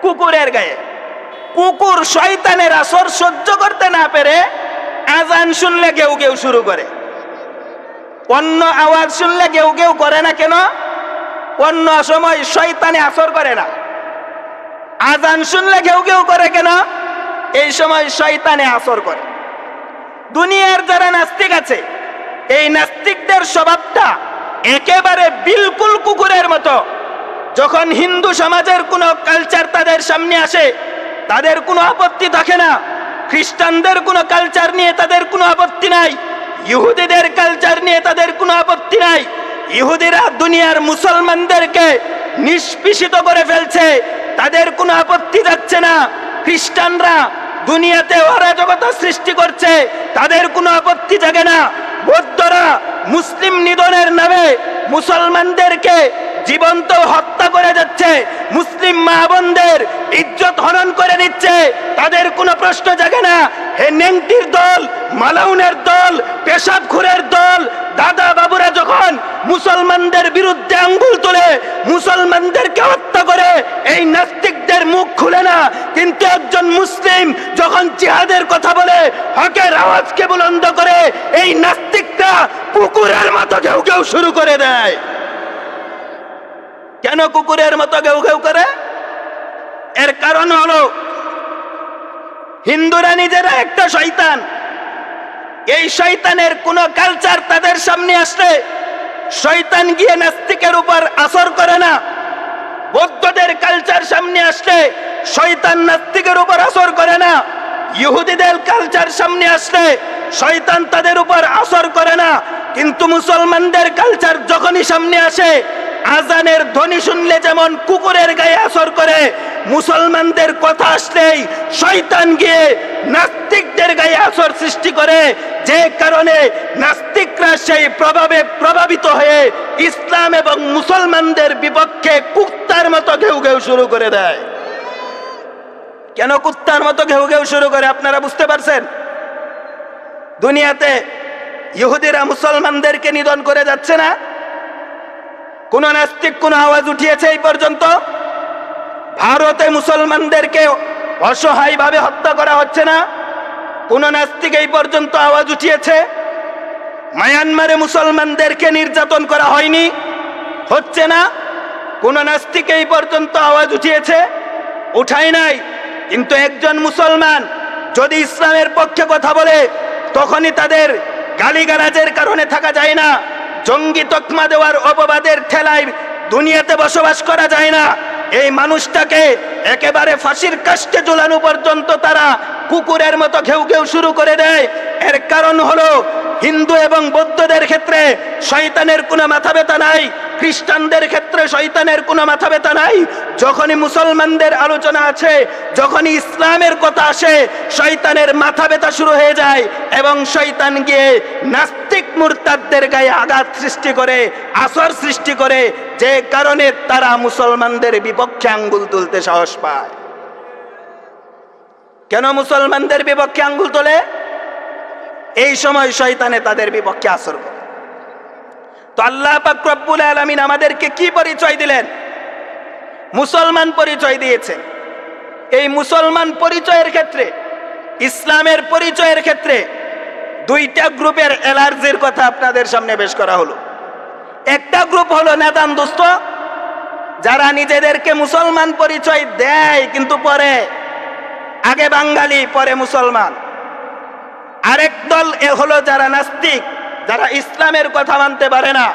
কুকুরের গায়ে। কুকুর শয়তানের আসর সহ্য করতে না পেরে আজান শুনলে কেউ কেউ শুরু করে। অন্য আওয়াজ শুনলে কেউ কেউ করে না কেন? অন্য সময় শয়তানে আসর করে না। আজান শুনলে কেউ কেউ করে কেন? এই সময় শয়তানে আসর করে। দুনিয়ার যারা নাস্তিক আছে, এই নাস্তিকদের স্বভাবটা একেবারে বিলকুল কুকুরের মতো। যখন হিন্দু সমাজের কোনো কালচার তাদের সামনে আসে তাদের কোনো আপত্তি থাকে না, খ্রিস্টানদের কোনো কালচার নিয়ে তাদের কোনো আপত্তি নাই, ইহুদিদের কালচার নিয়ে তাদের কোনো আপত্তি নাই। ইহুদিরা দুনিয়ার মুসলমানদেরকে নিষ্পেষিত করে ফেলছে, তাদের কোনো আপত্তি যাচ্ছে না। খ্রিস্টানরা দুনিয়াতে অরাজকতা সৃষ্টি করছে, তাদের কোনো আপত্তি জাগে না। বৌদ্ধরা মুসলিম নিধনের নামে মুসলমানদেরকে জীবন্ত হত্যা করে যাচ্ছে, মুসলিম মা বোনদের ইজ্জত হনন করে নিচ্ছে, তাদের কোনো প্রশ্ন জাগে না। হে নেংটির দল, মালাউনের দল, পেশাবখুরের দল, দাদা বাবুরা যখন মুসলমানদের বিরুদ্ধে আঙ্গুল তুলে মুসলমানদেরকে হত্যা করে, এই নাস্তিকদের মুখ খুলে না। কিন্তু একজন মুসলিম যখন জিহাদের কথা বলে, হকের আওয়াজকে বুলন্দ করে, এই নাস্তিকরা কুকুরের মতো ঘেউ ঘেউ শুরু করে দেয়। কেন কুকুরের মতো ঘেউ ঘেউ করে? এর কারণ হলো হিন্দুরা নিজেরা একটা শয়তান। এই শয়তানের কোন কালচার তাদের সামনে আসলে শয়তান গিয়ে নাস্তিকের উপর আসর করে না। বৌদ্ধদের কালচার সামনে আসলে শয়তান নাস্তিকের উপর আসর করে না। ইহুদিদের কালচার সামনে আসলে শয়তান তাদের উপর আসর করে না। কিন্তু মুসলমানদের কালচার যখনই সামনে আসে, আজানের ধ্বনি শুনলে যেমন কুকুরের গায়ে আসর করে, মুসলমানদের কথা আসলেই শয়তান গিয়ে নাস্তিকদের গায়ে আসর সৃষ্টি করে। যে কারণে নাস্তিকরা সেই প্রভাবে প্রভাবিত হয়ে ইসলাম এবং মুসলমানদের বিপক্ষে কুত্তার মতো ঘেউ ঘেউ শুরু করে দেয়। কেন কুত্তার মতো ঘেউ ঘেউ শুরু করে আপনারা বুঝতে পারছেন? দুনিয়াতে ইহুদিরা মুসলমানদেরকে নিধন করে যাচ্ছে না? কোন নাস্তিক কোন আওয়াজ উঠিয়েছে এই পর্যন্ত? ভারতে মুসলমানদেরকে অসহায়ভাবে হত্যা করা হচ্ছে না? কোন নাস্তিক এই পর্যন্ত আওয়াজ উঠিয়েছে? মায়ানমারে মুসলমানদেরকে নির্যাতন করা হয়নি? হচ্ছে না? কোন নাস্তিক এই পর্যন্ত আওয়াজ উঠিয়েছে? উঠায় নাই। কিন্তু একজন মুসলমান যদি ইসলামের পক্ষে কথা বলে তখনই তাদের গালিগালাজের কারণে থাকা যায় না, জঙ্গি তকমা দেওয়ার অপবাদের ঠেলায় দুনিয়াতে বসবাস করা যায় না। এই মানুষটাকে একেবারে ফাঁসির কাস্টে ঝুলানো পর্যন্ত তারা কুকুরের মতো ঘেউ ঘেউ শুরু করে দেয়। এর কারণ হলো হিন্দু এবং বৌদ্ধদের ক্ষেত্রে শয়তানের কোনো মাথা ব্যথা নাই, খ্রিস্টানদের ক্ষেত্রে শয়তানের কোনো মাথা ব্যথা নাই। যখনই মুসলমানদের আলোচনা আছে, যখনই ইসলামের কথা আসে, শয়তানের মাথা ব্যথা শুরু হয়ে যায় এবং শয়তান গিয়ে নাস্তিক মুরতাদদের গায়ে আঘাত সৃষ্টি করে, আসর সৃষ্টি করে, যে কারণে তারা মুসলমানদের বিপক্ষে আঙ্গুল তুলতে সাহস পায়। কেন মুসলমানদের বিপক্ষে আঙ্গুল তোলে? এই সময় শয়তানে তাদের বিপক্ষে আসর করে। তো আল্লাহ পাক রব্বুল আলামিন আমাদেরকে কি পরিচয় দিলেন? মুসলমান পরিচয় দিয়েছেন। এই মুসলমান পরিচয়ের ক্ষেত্রে, ইসলামের পরিচয়ের ক্ষেত্রে দুইটা গ্রুপের অ্যালার্জির কথা আপনাদের সামনে পেশ করা হলো। একটা গ্রুপ হলো নেদান দোস্ত, যারা নিজেদেরকে মুসলমান পরিচয় দেয় কিন্তু পরে আগে বাঙালি পরে মুসলমান। আরেক দল হলো যারা নাস্তিক, যারা ইসলামের কথা মানতে পারে না,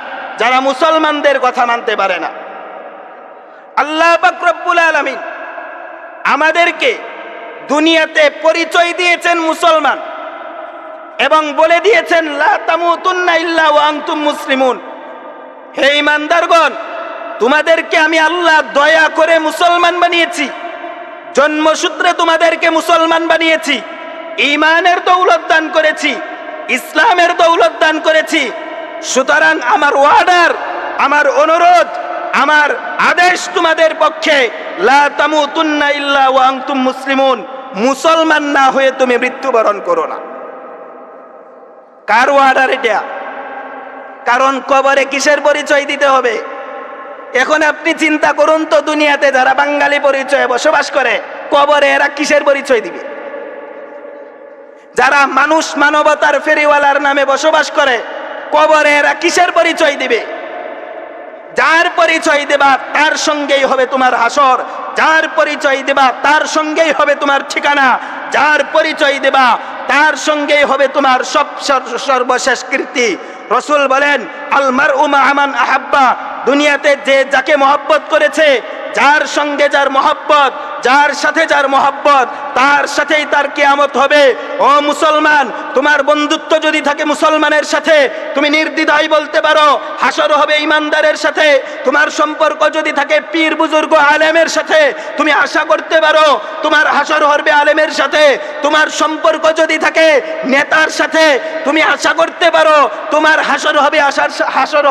যারা মুসলমানদের কথা মানতে পারে না। আল্লাহ পাক রব্বুল আলামিন আমাদেরকে দুনিয়াতে পরিচয় দিয়েছেন মুসলমান এবং বলে দিয়েছেন লা তামুতুন্না ইল্লা ওয়া আনতুম মুসলিমুন। হে ঈমানদারগণ, তোমাদেরকে আমি আল্লাহ দয়া করে মুসলমান বানিয়েছি, জন্মসূত্রে তোমাদেরকে মুসলমান বানিয়েছি, ঈমানের দৌলত দান করেছি, ইসলামের দৌলত দান করেছি। সুতরাং আমার ওয়ার্ডার, আমার অনুরোধ, আমার আদেশ তোমাদের পক্ষে, লা তামুতুন্না ইল্লা ওয়া আনতুম মুসলিমুন, মুসলমান না হয়ে তুমি মৃত্যুবরণ করো না। কার ওয়ার্ডার এটা? কারণ কবরে কিসের পরিচয় দিতে হবে? এখন আপনি চিন্তা করুন তো, দুনিয়াতে যারা বাঙালি পরিচয়ে বসবাস করে, কবরে এরা কিসের পরিচয় দিবে? যারা মানুষ মানবতার ফেরিওয়ালার নামে বসবাস করে, কবরে এরা কিসের পরিচয় দিবে? যার পরিচয় দেবা তার সঙ্গেই হবে তোমার হাসর, যার পরিচয় দেবা তার সঙ্গেই হবে তোমার ঠিকানা, যার পরিচয় দেবা তার সঙ্গেই হবে তোমার সর্বশেষ কীর্তি। রাসূল বলেন আল মারউ মা মান আহাব্বা, দুনিয়াতে যে যাকে মহব্বত করেছে, যার সঙ্গে যার মহব্বত, যার সাথে যার মহব্বত, তার সাথেই তার কিয়ামত হবে। ও মুসলমান, তোমার বন্ধুত্ব যদি থাকে মুসলমানের সাথে, তুমি নির্দ্বিধায় বলতে পারো হাসর হবে ঈমানদারের সাথে। তোমার সম্পর্ক যদি থাকে পীর বুজুর্গ আলেমের সাথে, তুমি আশা করতে পারো তোমার হাসর হবে আলেমের সাথে। তোমার সম্পর্ক যদি থাকে নেতার সাথে, তুমি আশা করতে পারো তোমার হাসর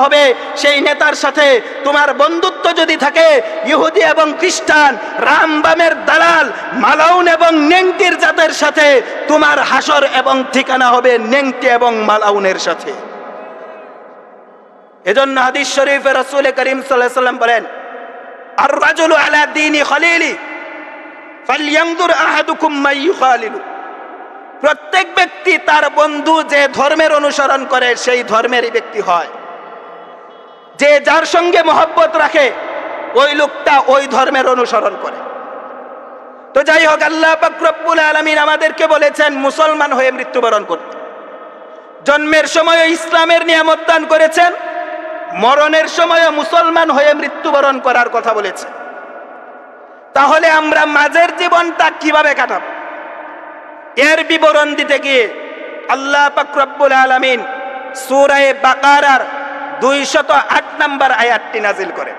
হবে সেই নেতার সাথে। তোমার বন্ধুত্ব যদি থাকে ইহুদি এবং খ্রিস্টান, রাম বামের দালাল, মালাউন এবং নেংটির জাতের সাথে, তোমার হাসর এবং ঠিকানা হবে নেংটি এবং মালাউনের সাথে। এজন্য হাদিস শরীফে রাসূল করিম সাল্লাল্লাহু আলাইহি ওয়াসাল্লাম বলেন আর রাজুলু আলা দীনি খলিলি ফালইয়ানজুর আহাদুকুম মান ইউখালিলু। প্রত্যেক ব্যক্তি তার বন্ধু যে ধর্মের অনুসরণ করে সেই ধর্মেরই ব্যক্তি হয়। যে যার সঙ্গে মহব্বত রাখে ওই লোকটা ওই ধর্মের অনুসরণ করে। তো যাই হোক, আল্লাহ পাক রব্বুল আলামিন আমাদেরকে বলেছেন মুসলমান হয়ে মৃত্যুবরণ করতে। জন্মের সময় ইসলামের নিয়ামত দান করেছেন, মরণের সময় মুসলমান হয়ে মৃত্যুবরণ করার কথা বলেছেন। তাহলে আমরা মাঝের জীবনটা কিভাবে কাটাবো, এর বিবরণ দিতে গিয়ে আল্লাহ পাক রব্বুল আলামিন সূরা বাকারার 208 নম্বর আয়াতটি নাজিল করেন।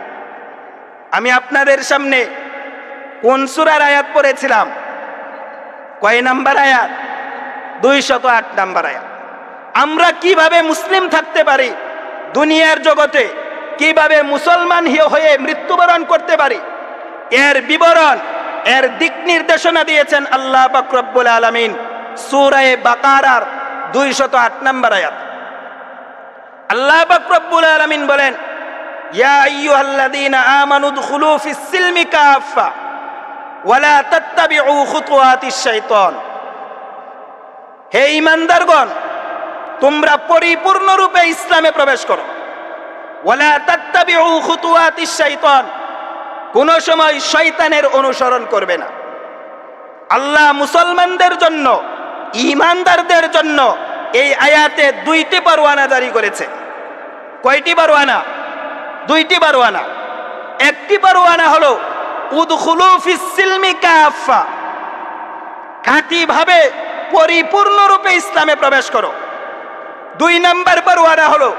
আমি আপনাদের সামনে কোন সূরার আয়াত পড়েছিলাম? কয় নাম্বার আয়াত? 208 নম্বর আয়াত। আমরা কিভাবে মুসলিম থাকতে পারি, দুনিয়ার জগতে কিভাবে মুসলমান হয়ে মৃত্যুবরণ করতে পারি, এর বিবরণ এর দিক নির্দেশনা দিয়েছেন আল্লাহ পাক রব্বুল আলামিন সূরা বাকারার 208 নম্বর আয়াত। আল্লাহ পাক রব্বুল আলামিন বলেন, ইয়া আইয়ুহাল্লাযীনা আমানু দুখুলু ফিস সিলমি কাফা ওয়া লা তাত্তাবিউ খুতুওয়াতিশ শাইতান। হে ঈমানদারগণ, তোমরা পরিপূর্ণরূপে ইসলামে প্রবেশ করো। ওয়া লা তাত্তাবিউ খুতুওয়াতিশ শাইতান, কোন সময় শয়তানের অনুসরণ করবে না। আল্লাহ মুসলমানদের জন্য, ঈমানদারদের জন্য এই আয়াতে 2টি পরওয়ানা জারি করেছে। কয়টি পরওয়ানা? 2টি পরওয়ানা। একটি পরওয়ানা হলো উদখুলু ফিস সিলমি কাফা, খাঁটিভাবে পরিপূর্ণরূপে ইসলামে প্রবেশ করো। 2 নম্বর পরওয়ানা হলো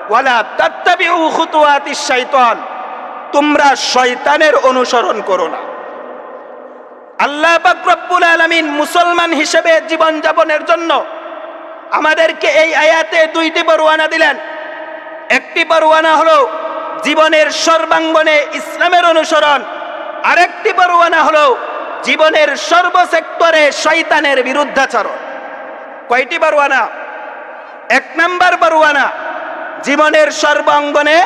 ওয়ালা তাত্তাবিউ খুতুওয়াতিশ শাইতান, তোমরা শয়তানের অনুসরণ করো না। আল্লাহ পাক রব্বুল আলামিন মুসলমান হিসেবে জীবন যাপনের জন্য আমাদেরকে এই আয়াতে 2টি পরওয়ানা দিলেন। একটি পরওয়ানা হলো জীবনের সর্বাঙ্গনে ইসলামের অনুসরণ, আরেকটি পরওয়ানা হলো জীবনের সর্বসেক্টরে শয়তানের বিরুদ্ধাচরণ। কয়টি পরওয়ানা? 1 নম্বর পরওয়ানা জীবনের সর্বাঙ্গনে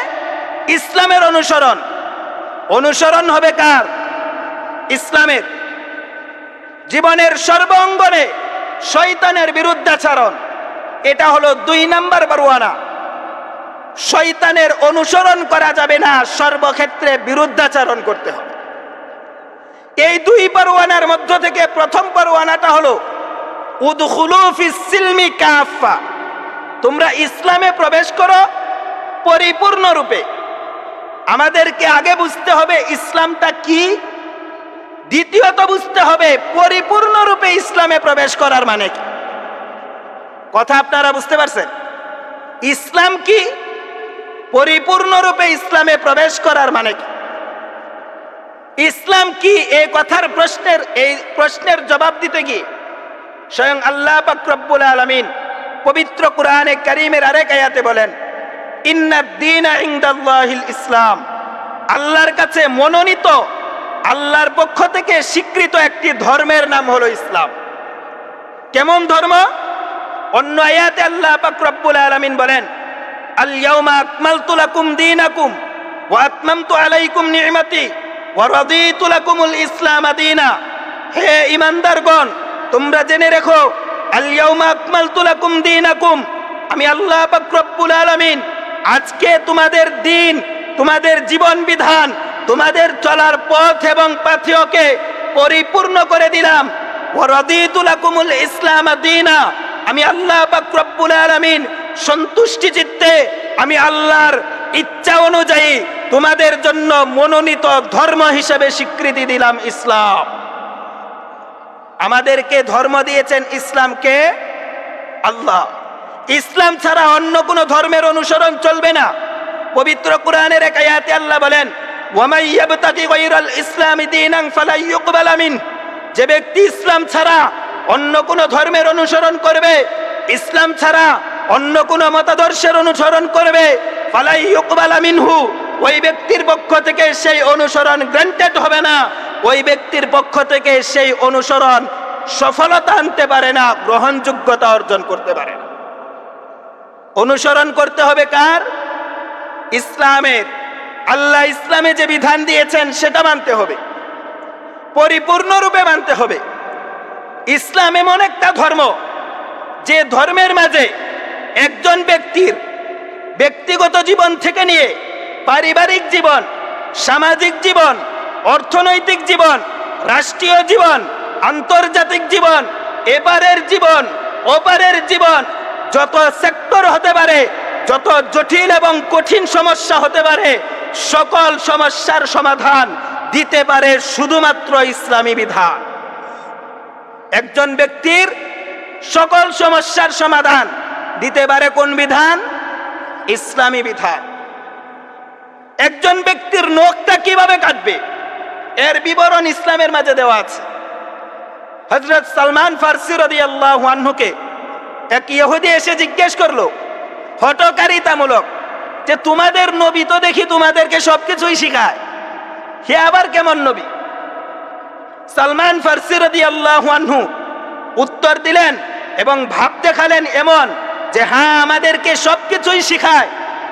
ইসলামের অনুসরণ। অনুসরণ হবে কার? ইসলামের। জীবনের সর্বাঙ্গনে শয়তানের বিরুদ্ধাচরণ, এটা হলো 2 নম্বর পরওয়ানা। শয়তানের অনুসরণ করা যাবে না, সর্বক্ষেত্রে বিরুদ্ধাচরণ করতে হবে। এই 2 পরওয়ানার মধ্য থেকে প্রথম পরওয়ানাটা হলো উদখুলু ফিস সিলমি কাফা, তোমরা ইসলামে প্রবেশ করো পরিপূর্ণরূপে। আমাদেরকে আগে বুঝতে হবে ইসলামটা কি, দ্বিতীয়ত বুঝতে হবে পরিপূর্ণরূপে ইসলামে প্রবেশ করার মানে কি। কথা আপনারা বুঝতে পারছেন? ইসলাম কি, পরিপূর্ণরূপে ইসলামে প্রবেশ করার মানে কি। ইসলাম কি এই কথার প্রশ্নের জবাব দিতে গিয়ে স্বয়ং আল্লাহ পাক রব্বুল আলামিন পবিত্র কোরআনে কারীমের আরেক আয়াতে বলেন, ইন্নাদ দীনা ইনদাল্লাহিল ইসলাম, আল্লাহর কাছে মনোনীত, আল্লাহর পক্ষ থেকে স্বীকৃত একটি ধর্মের নাম হলো ইসলাম। কেমন ধর্ম? অন্য আয়াতে আল্লাহ পাক রব্বুল আলামিন বলেন, আল ইয়াউমা আকমালতু লাকুম দীনাকুম ওয়া আতমামতু আলাইকুম নি'মাতি ওয়া রাদিতু লাকুমুল ইসলাম দীনা। হে ঈমানদারগণ, তোমরা জেনে রেখো, আল ইয়াউমা আকমালতু লাকুম দীনাকুম, আমি আল্লাহ পাক রব্বুল আলামিন আজকে তোমাদের দিন, তোমাদের জীবন বিধান, তোমাদের চলার পথ এবং পাথেয়কে পরিপূর্ণ করে দিলাম। ওয়া রাদিতু লাকুমুল ইসলাম দীনা, আমি আল্লাহ পাক রব্বুল আলামিন সন্তুষ্টি চিত্তে, আমি আল্লাহর ইচ্ছা অনুযায়ী তোমাদের জন্য মনোনীত ধর্ম হিসেবে স্বীকৃতি দিলাম ইসলাম। আমাদেরকে ধর্ম দিয়েছেন ইসলামকে আল্লাহ। ইসলাম ছাড়া অন্য কোনো ধর্মের অনুসরণ চলবে না। পবিত্র কোরআনের এক আয়াতে আল্লাহ বলেন, ওয়া মান ইয়াবতাগি গায়রাল ইসলামি দীনান ফালা ইউকবালা মিন, যে ব্যক্তি ইসলাম ছাড়া অন্য কোনো ধর্মের অনুসরণ করবে, ইসলাম ছাড়া অন্য কোনো মতাদর্শের অনুসরণ করবে, ফালা ইউকবালা মিনহু, ওই ব্যক্তির পক্ষ থেকে সেই অনুসরণ গ্রান্টেড হবে না, ওই ব্যক্তির পক্ষ থেকে সেই অনুসরণ সফলতা আনতে পারে না, গ্রহণযোগ্যতা অর্জন করতে পারে না। অনুসরণ করতে হবে কার? ইসলামের। আল্লাহ ইসলামে যে বিধান দিয়েছেন সেটা মানতে হবে, পরিপূর্ণরূপে মানতে হবে। ইসলাম এমন একটা ধর্ম যে ধর্মের মাঝে একজন ব্যক্তির ব্যক্তিগত জীবন থেকে নিয়ে পারিবারিক জীবন, সামাজিক জীবন, অর্থনৈতিক জীবন, রাষ্ট্রীয় জীবন, আন্তর্জাতিক জীবন, এপারের জীবন, ওপারের জীবন, যত সেক্টর হতে পারে, যত জটিল এবং কঠিন সমস্যা হতে পারে, সকল সমস্যার সমাধান দিতে পারে শুধুমাত্র ইসলামী বিধান। একজন ব্যক্তির সকল সমস্যার সমাধান দিতে পারে কোন বিধান? ইসলামী বিধান। একজন ব্যক্তির নখটা কিভাবে কাটবে এর বিবরণ ইসলামের মাঝে দেওয়া আছে। হযরত সালমান ফারসি রাদিয়াল্লাহু আনহুকে এক ইহুদি এসে জিজ্ঞেস করলো হঠকারিতামূলক, যে তোমাদের নবী তো দেখি তোমাদেরকে সবকিছুই শিখায়, হে আবার কেমন নবী? সালমান ফারসি রাদিয়াল্লাহু আনহু উত্তর দিলেন এবং ভাব দেখালেন এমন যে হ্যাঁ, আমাদেরকে সবকিছুই শিখায়,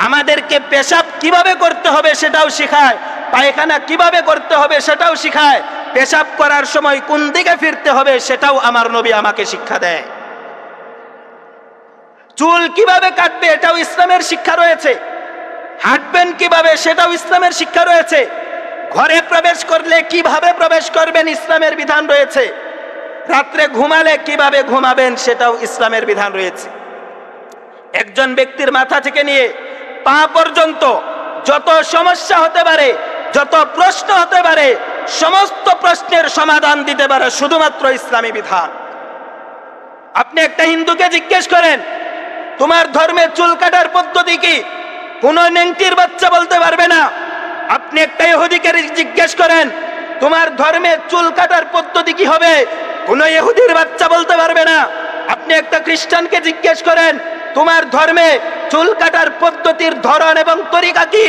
আমাদেরকে পেশাব কিভাবে করতে হবে সেটাও শিখায়, পায়খানা কিভাবে করতে হবে সেটাও শিখায়, পেশাব করার সময় কোন দিকে ফিরতে হবে সেটাও আমার নবী আমাকে শিক্ষা দেয়, চুল কিভাবে কাটবে এটাও ইসলামের শিক্ষা রয়েছে, হাঁটবেন কিভাবে সেটাও ইসলামের শিক্ষা রয়েছে, ঘরে প্রবেশ করলে কিভাবে প্রবেশ করবেন ইসলামের বিধান রয়েছে, রাত্রে ঘুমালে কিভাবে ঘুমাবেন সেটাও ইসলামের বিধান রয়েছে। একজন ব্যক্তির মাথা থেকে নিয়ে পা পর্যন্ত যত সমস্যা হতে পারে, যত প্রশ্ন হতে পারে, সমস্ত প্রশ্নের সমাধান দিতে পারে শুধুমাত্র ইসলামী বিধান। আপনি একটা হিন্দুকে জিজ্ঞেস করেন তোমার ধর্মে চুল কাটার পদ্ধতি কি, কোন নেংটির বাচ্চা বলতে পারবে না। আপনি একটা ইহুদিকে জিজ্ঞেস করেন তোমার ধর্মে চুল কাটার পদ্ধতি কি হবে, কোন ইহুদির বাচ্চা বলতে পারবে না। আপনি একটা খ্রিস্টানকে জিজ্ঞেস করেন তোমার ধর্মে চুল কাটার পদ্ধতির ধরন এবং তরিকা কি,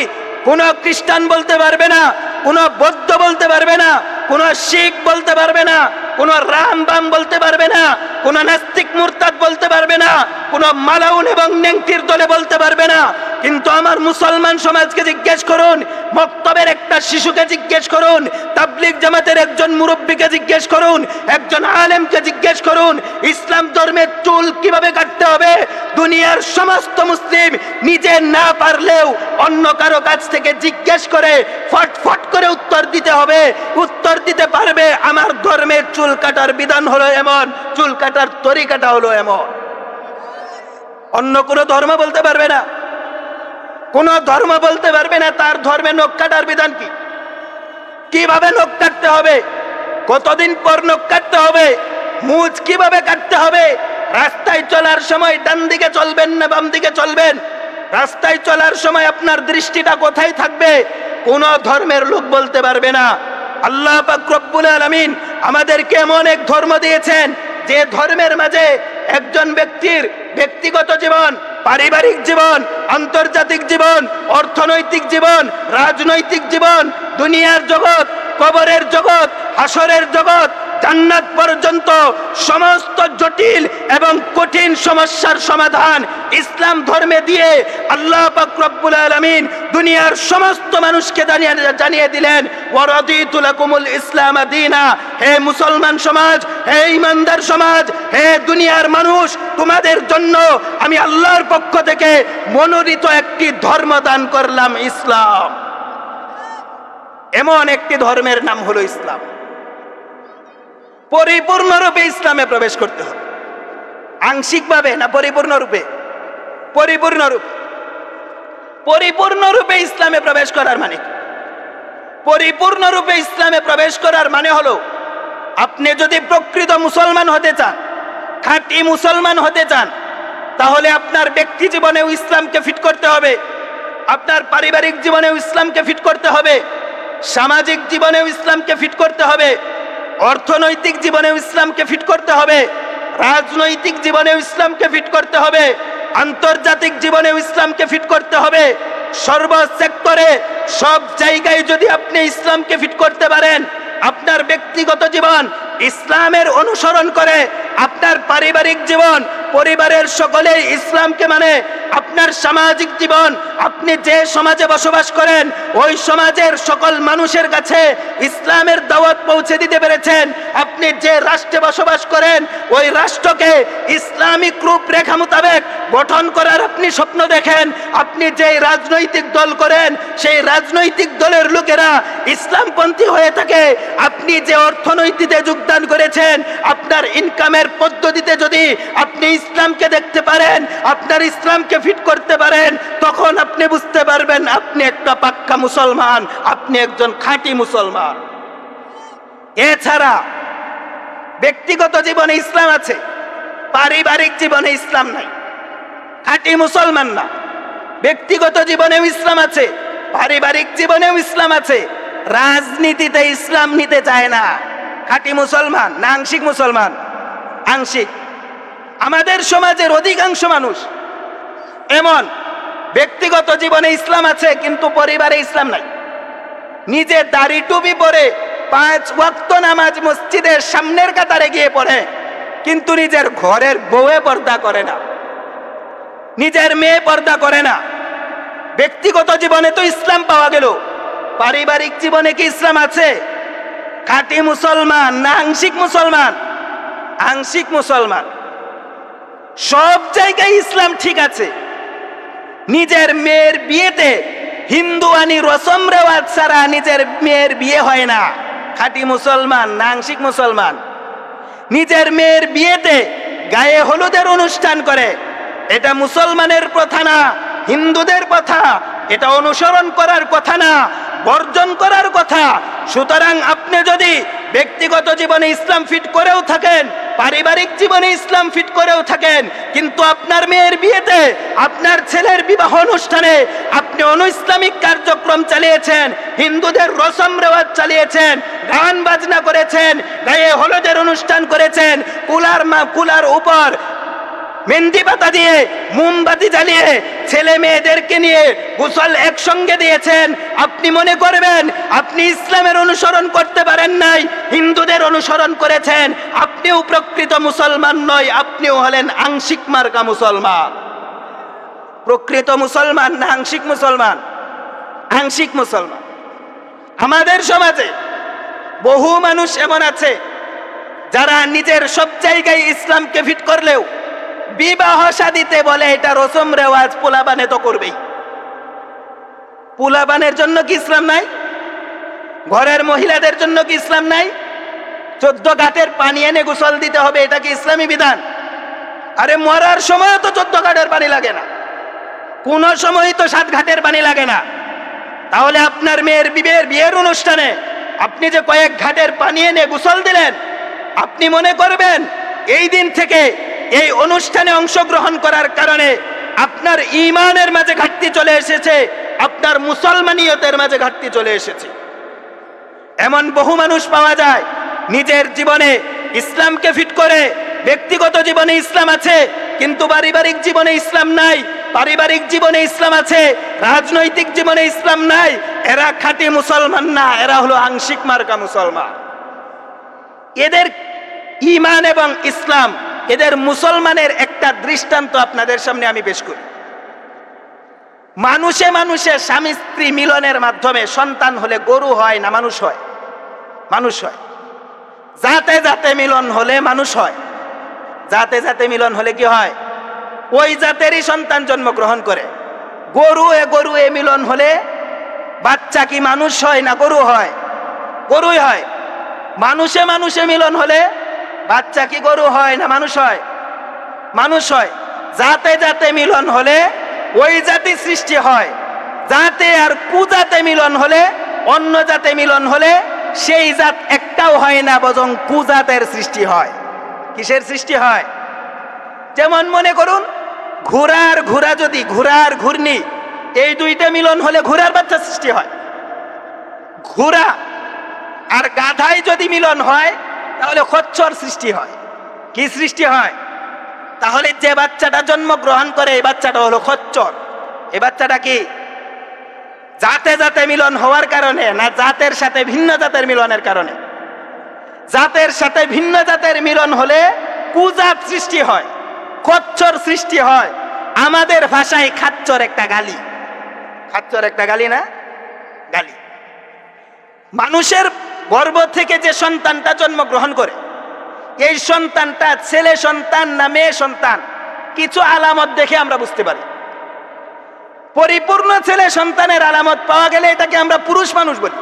কোন খ্রিস্টান বলতে পারবে না, কোন বৌদ্ধ বলতে পারবে না, কোন শিখ বলতে পারবে না, কোন রামবাম বলতে পারবে না, কোন নাস্তিক মুরতাদ বলতে পারবে না, কোন মালাউন এবং নেংটির দলে বলতে পারবে না। কিন্তু আমার মুসলমান সমাজকে জিজ্ঞেস করুন, মক্তবের একটা শিশুকে জিজ্ঞেস করুন, তাবলিগ জামাতের একজন মুরব্বীকে জিজ্ঞেস করুন, একজন আলেমকে জিজ্ঞেস করুন ইসলাম ধর্মের চুল কিভাবে কাটতে হবে, দুনিয়ার সমস্ত মুসলিম নিজে না পারলেও অন্য কারো কাছ থেকে জিজ্ঞেস করে ফটফট করে উত্তর দিতে হবে, উত্তর দিতে পারবে আমার ধর্মের চুল কাটার বিধান হলো এমন, চুল কাটার তরিকাটা হলো এমন। অন্য কোনো ধর্ম বলতে পারবে না, কোন ধর্ম বলতে পারবে না তার ধর্মে নখ কাটার বিধান কি, কিভাবে নখ কাটতে হবে, কতদিন পর নখ কাটতে হবে, মুছ কিভাবে কাটতে হবে, রাস্তায় চলার সময় ডান দিকে চলবেন না বাম দিকে চলবেন, রাস্তায় চলার সময় আপনার দৃষ্টিটা কোথায় থাকবে, কোন ধর্মের লোক বলতে পারবে না। আল্লাহ পাক রব্বুল আলামিন আমাদেরকে এমন এক ধর্ম দিয়েছেন যে ধর্মের মাঝে একজন ব্যক্তির ব্যক্তিগত জীবন, পারিবারিক জীবন, আন্তর্জাতিক জীবন, অর্থনৈতিক জীবন, রাজনৈতিক জীবন, দুনিয়ার জগৎ, কবরের জগৎ, হাসরের জগৎ, জান্নাত পর্যন্ত সমস্ত জটিল এবং কঠিন সমস্যার সমাধান ইসলাম ধর্মে দিয়ে আল্লাহ পাক রব্বুল আলামিন দুনিয়ার সমস্ত মানুষকে জানিয়ে দিলেন ওয়ারাদিতু লাকুমুল ইসলাম দীনা। হে মুসলমান সমাজ, হে ইমানদার সমাজ, হে দুনিয়ার মানুষ, তোমাদের জন্য আমি আল্লাহর পক্ষ থেকে মনোনীত একটি ধর্ম দান করলাম ইসলাম। এমন একটি ধর্মের নাম হলো ইসলাম। পরিপূর্ণরূপে ইসলামে প্রবেশ করতে হবে, আংশিকভাবে না, পরিপূর্ণরূপে। পরিপূর্ণরূপে ইসলামে প্রবেশ করার মানে, পরিপূর্ণরূপে ইসলামে প্রবেশ করার মানে হলো আপনি যদি প্রকৃত মুসলমান হতে চান, খাঁটি মুসলমান হতে চান, তাহলে আপনার ব্যক্তি জীবনেও ইসলামকে ফিট করতে হবে, আপনার পারিবারিক জীবনেও ইসলামকে ফিট করতে হবে, সামাজিক জীবনেও ইসলামকে ফিট করতে হবে, অর্থনৈতিক জীবনেও ইসলামকে ফিট করতে হবে, রাজনৈতিক জীবনেও ইসলামকে ফিট করতে হবে, আন্তর্জাতিক জীবনেও ইসলামকে ফিট করতে হবে। সর্ব সেক্টরে, সব জায়গায় যদি আপনি ইসলামকে ফিট করতে পারেন, আপনার ব্যক্তিগত জীবন ইসলামের অনুসরণ করে, আপনার পারিবারিক জীবন পরিবারের সকলে ইসলামকে মানে, আপনার সামাজিক জীবন আপনি যে সমাজে বসবাস করেন ওই সমাজের সকল মানুষের কাছে ইসলামের দাওয়াত পৌঁছে দিতে পেরেছেন, আপনি যে রাষ্ট্রে বসবাস করেন ওই রাষ্ট্রকে ইসলামিক রূপরেখা মোতাবেক গঠন করার আপনি স্বপ্ন দেখেন, আপনি যে রাজনৈতিক দল করেন সেই রাজনৈতিক দলের লোকেরা ইসলামপন্থী হয়ে থাকে, আপনি যে অর্থনীতিতে যোগদান করেছেন আপনার ইনকামের পদ্ধতিতে যদি আপনি ইসলামকে দেখতে পারেন, আপনার ইসলামকে ফিট করতে পারেন, তখন আপনি বুঝতে পারবেন আপনি একটা পাক্কা মুসলমান, আপনি একজন খাঁটি মুসলমান। এছাড়া ব্যক্তিগত জীবনে ইসলাম আছে, পারিবারিক জীবনে ইসলাম নাই, খাঁটি মুসলমান না। ব্যক্তিগত জীবনেও ইসলাম আছে, পারিবারিক জীবনেও ইসলাম আছে, রাজনীতিতে ইসলাম নিতে চায় না। খাঁটি মুসলমান না আংশিক মুসলমান? আংশিক। আমাদের সমাজের অধিকাংশ মানুষ এমন, ব্যক্তিগত জীবনে ইসলাম আছে কিন্তু পরিবারে ইসলাম নাই। নিজে দাড়ি টুপি পরে 5 ওয়াক্ত নামাজ মসজিদের সামনের কাতারে গিয়ে পড়ে, কিন্তু নিজের ঘরের বউয়ে পর্দা করে না, নিজের মেয়ে পর্দা করে না। ব্যক্তিগত জীবনে তো ইসলাম পাওয়া গেল, পারিবারিক জীবনে কি ইসলাম আছে? খাঁটি মুসলমান না আংশিক মুসলমান? আংশিক মুসলমান। সব জায়গায় ইসলাম ঠিক আছে, নিজের মেয়ের বিয়েতে হিন্দুয়ানি রসম রেওয়াজ ছাড়া নিজের মেয়ের বিয়ে হয় না। খাঁটি মুসলমান না আংশিক মুসলমান? নিজের মেয়ের বিয়েতে গায়ে হলুদের অনুষ্ঠান করে, এটা মুসলমানের প্রথা না, হিন্দুদের প্রথা। এটা অনুসরণ করার কথা না, বর্জন করার কথা। সুতরাং আপনি যদি ব্যক্তিগত জীবনে ইসলাম ফিট করেও থাকেন, পারিবারিক জীবনে ইসলাম ফিট করেও থাকেন, কিন্তু আপনার মেয়ের বিয়েতে, আপনার ছেলের বিবাহ অনুষ্ঠানে আপনি অনৈসলামিক কার্যক্রম চালিয়েছেন, হিন্দুদের রসম রেওয়াজ চালিয়েছেন, গান বাজনা করেছেন, গায়ে হলুদের অনুষ্ঠান করেছেন, কুলার উপর মেহেন্দি পাতা দিয়ে মোমবাতি জ্বালিয়ে ছেলে মেয়েদেরকে নিয়ে গোসল একসঙ্গে দিয়েছেন, আপনি মনে করবেন আপনি ইসলামের অনুসরণ করতে পারেন নাই, হিন্দুদের অনুসরণ করেছেন, আপনিও প্রকৃত মুসলমান নয়, আপনিও হলেন আংশিক মার্কা মুসলমান। প্রকৃত মুসলমান না আংশিক মুসলমান? আংশিক মুসলমান। আমাদের সমাজে বহু মানুষ এমন আছে যারা নিজের সব জায়গায় ইসলামকে ফিট করলেও বিবাহ শাদীতে বলে এটা রসম রেওয়াজ, পোলাবানে তো করবেই। পোলাবানের জন্য কি ইসলাম নাই? ঘরের মহিলাদের জন্য কি ইসলাম নাই? 14 ঘাটের পানি এনে গোসল দিতে হবে, এটা কি ইসলামী বিধান? আরে মরার সময় তো 14 ঘাটের পানি লাগে না, কোন সময় তো 7 ঘাটের পানি লাগে না। তাহলে আপনার মেয়ের বিয়ের অনুষ্ঠানে আপনি যে কয়েক ঘাটের পানি এনে গোসল দিলেন, আপনি মনে করবেন এই দিন থেকে এই অনুষ্ঠানে অংশগ্রহণ করার কারণে আপনার ঈমানের মাঝে ঘাটতি চলে এসেছে, আপনার মুসলমানিয়তের মাঝে ঘাটতি চলে এসেছে। এমন বহু মানুষ পাওয়া যায় নিজের জীবনে ইসলামকে ফিট করে, ব্যক্তিগত জীবনে ইসলাম আছে কিন্তু পারিবারিক জীবনে ইসলাম নাই, পারিবারিক জীবনে ইসলাম আছে, রাজনৈতিক জীবনে ইসলাম নাই। এরা খাঁটি মুসলমান না, এরা হলো আংশিক মার্কা মুসলমান। এদের ঈমান এবং ইসলাম, এদের মুসলমানের একটা দৃষ্টান্ত আপনাদের সামনে আমি পেশ করি। মানুষে মানুষে স্বামী স্ত্রী মিলনের মাধ্যমে সন্তান হলে গরু হয় না মানুষ হয়? মানুষ হয়। জাতে জাতে মিলন হলে মানুষ হয়। জাতে জাতে মিলন হলে কি হয়? ওই জাতেরই সন্তান জন্মগ্রহণ করে। গরু এ মিলন হলে বাচ্চা কি মানুষ হয় না গরু হয়? গরুই হয়। মানুষে মানুষে মিলন হলে বাচ্চা কি গরু হয় না মানুষ হয়? মানুষ হয়। জাতে জাতে মিলন হলে ওই জাতি সৃষ্টি হয়। জাতে আর কুজাতে মিলন হলে, অন্য জাতে মিলন হলে সেই জাত একটাও হয় না, বরং কুজাতের সৃষ্টি হয়। কিসের সৃষ্টি হয়? যেমন মনে করুন ঘোড়া যদি ঘোড়ার ঘূর্ণি এই দুইটা মিলন হলে ঘোড়ার বাচ্চা সৃষ্টি হয়। ঘোড়া আর গাধাই যদি মিলন হয় তাহলে খচ্চর সৃষ্টি হয়। কি সৃষ্টি হয়? তাহলে যে বাচ্চাটা জন্মগ্রহণ করে এই বাচ্চাটা হলো খচ্চর। এই বাচ্চাটা কি জাতে জাতে মিলন হওয়ার কারণে না জাতের সাথে ভিন্ন জাতের মিলনের কারণে? জাতের সাথে ভিন্ন জাতের মিলন হলে কুজাত সৃষ্টি হয়, খচ্চর সৃষ্টি হয়। আমাদের ভাষায় খাচ্চর একটা গালি। খাচ্চর একটা গালি না? গালি। মানুষের গর্ভ থেকে যে সন্তানটা জন্মগ্রহণ করে, এই সন্তানটা ছেলে সন্তান না মেয়ে সন্তান কিছু আলামত দেখে আমরা বুঝতে পারি। পরিপূর্ণ ছেলে সন্তানের আলামত পাওয়া গেলে এটাকে আমরা পুরুষ মানুষ বলি।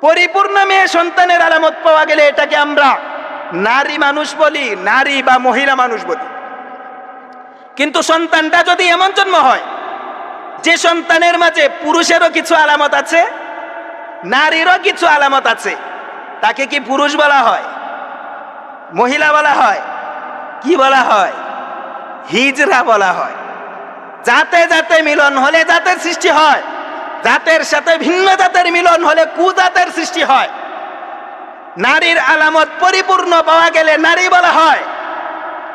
পরিপূর্ণ মেয়ে সন্তানের আলামত পাওয়া গেলে এটাকে আমরা নারী মানুষ বলি, নারী বা মহিলা মানুষ বলি। কিন্তু সন্তানটা যদি এমন জন্ম হয় যে সন্তানের মাঝে পুরুষেরও কিছু আলামত আছে, নারীরও কিছু আলামত আছে, তাকে কি পুরুষ বলা হয়? মহিলা বলা হয়? কি বলা হয়? হিজড়া বলা হয়। জাতে জাতে মিলন হলে জাতের সৃষ্টি হয়, জাতের সাথে ভিন্ন জাতের মিলন হলে কুজাতের সৃষ্টি হয়। নারীর আলামত পরিপূর্ণ পাওয়া গেলে নারী বলা হয়,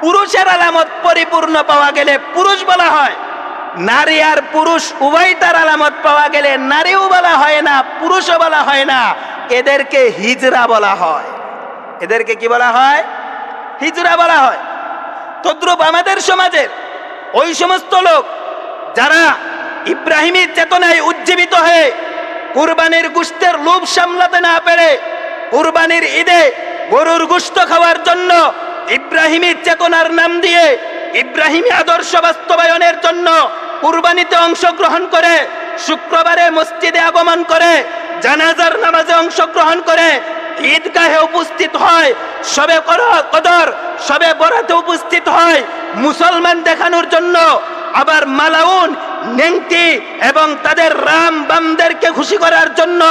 পুরুষের আলামত পরিপূর্ণ পাওয়া গেলে পুরুষ বলা হয়। নারী আর পুরুষ উভয়টার আলামত পাওয়া গেলে নারীও বলা হয় না, পুরুষও বলা হয় না, এদেরকে হিজরা বলা হয়। এদেরকে কি বলা হয়? হিজরা বলা হয়। তদ্রূপ আমাদের সমাজের ওই সমস্ত লোক যারা ইব্রাহিমী চেতনায় উজ্জীবিত হয়ে কুরবানির গোশতের লোভ সামলাতে না পেরে কুরবানির ঈদে গরুর গোশত খাওয়ার জন্য ইব্রাহিমী চেতনার নাম দিয়ে ইব্রাহিমী আদর্শ বাস্তবায়নের জন্য কুরবানিতে অংশগ্রহণ করে, শুক্রবারে মসজিদে আগমন করে, জানাজার নামাজে অংশগ্রহণ করে, ঈদগাহে উপস্থিত হয়, শবে কদর শবে বরাতে উপস্থিত হয় মুসলমান দেখানোর জন্য, আবার মালাউন নেংটি এবং তাদের রাম বামদেরকে খুশি করার জন্য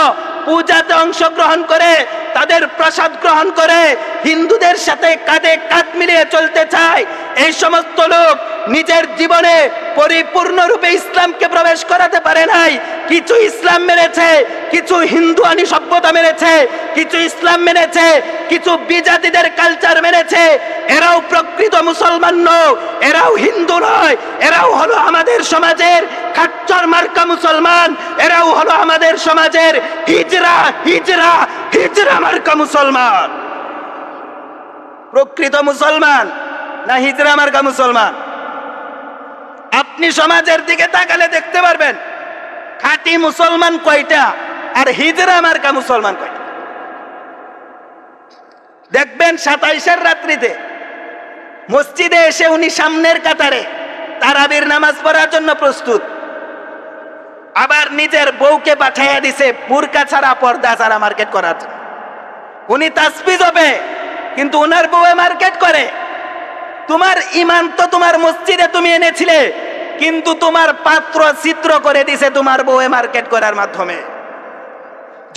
পূজাতে অংশগ্রহণ করে, তাদের প্রসাদ গ্রহণ করে, হিন্দুদের সাথে কাঁধে কাঁধ মিলিয়ে চলতে চায়। এই সমস্ত লোক নিজের জীবনে পরিপূর্ণরূপে ইসলামকে প্রবেশ করাতে পারে নাই। কিছু ইসলাম মেনেছে, কিছু হিন্দুয়ানি সভ্যতা মেনেছে, কিছু ইসলাম মেনেছে, কিছু বিজাতিদের কালচার মেনেছে। এরাও প্রকৃত মুসলমান নয়, এরাও হিন্দু নয়, এরাও হলো আমাদের সমাজের খাচ্চর মার্কা মুসলমান, এরাও হলো আমাদের সমাজের হিজরা হিজরা হিজরা মার্কা মুসলমান। প্রকৃত মুসলমান না হিজরা মার্কা মুসলমান? আপনি সমাজের দিকে তাকালে দেখতে পারবেন খাঁটি মুসলমান কয়টা আর হিজরা মার্কা মুসলমান কয়টা। দেখবেন 27-এর রাত্রিতে মসজিদে এসে উনি সামনের কাতারে তারাবির নামাজ পড়ার জন্য প্রস্তুত, আবার নিজের বউকে পাঠাইয়া দিছে বুরকা ছাড়া পর্দা ছাড়া মার্কেট করার জন্য। উনি তাসবিহ জপে কিন্তু উনার বউয়ে মার্কেট করে। তোমার ইমান তো তোমার মসজিদে তুমি এনেছিলে, কিন্তু তোমার পাত্র চিত্র করে দিছে তোমার বউয়ে মার্কেট করার মাধ্যমে।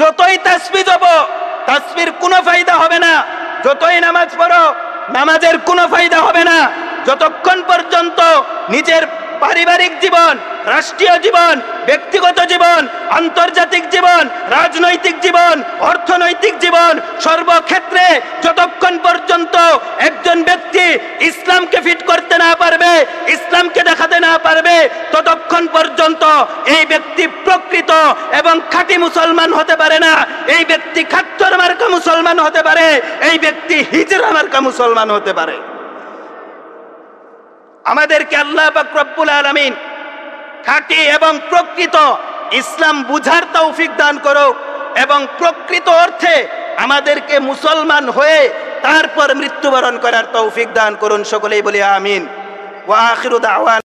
যতই তাসবিহ জপো তাসবির কোনো ফায়দা হবে না, যতই নামাজ পড়ো নামাজের কোনো ফায়দা হবে না, যতক্ষণ পর্যন্ত নিজের পারিবারিক জীবন, রাষ্ট্রীয় জীবন, ব্যক্তিগত জীবন, আন্তর্জাতিক জীবন, রাজনৈতিক জীবন, অর্থনৈতিক জীবন, সর্বক্ষেত্রে যতক্ষণ পর্যন্ত একজন ব্যক্তি ইসলামকে ফিট করতে না পারবে, ইসলামকে দেখাতে না পারবে, ততক্ষণ পর্যন্ত এই ব্যক্তি প্রকৃত এবং খাঁটি মুসলমান হতে পারে না। এই ব্যক্তি খাচ্চর মার্কা মুসলমান হতে পারে, এই ব্যক্তি হিজরা মার্কা মুসলমান হতে পারে। আমাদেরকে আল্লাহ পাক রব্বুল আলামিন খাঁটি এবং প্রকৃত ইসলাম বুঝার তৌফিক দান করুক এবং প্রকৃত অর্থে আমাদেরকে মুসলমান হয়ে তারপর মৃত্যুবরণ করার তৌফিক দান করুন। সকলেই বলি আমিন। ওয়া আখিরু দাওয়ানা।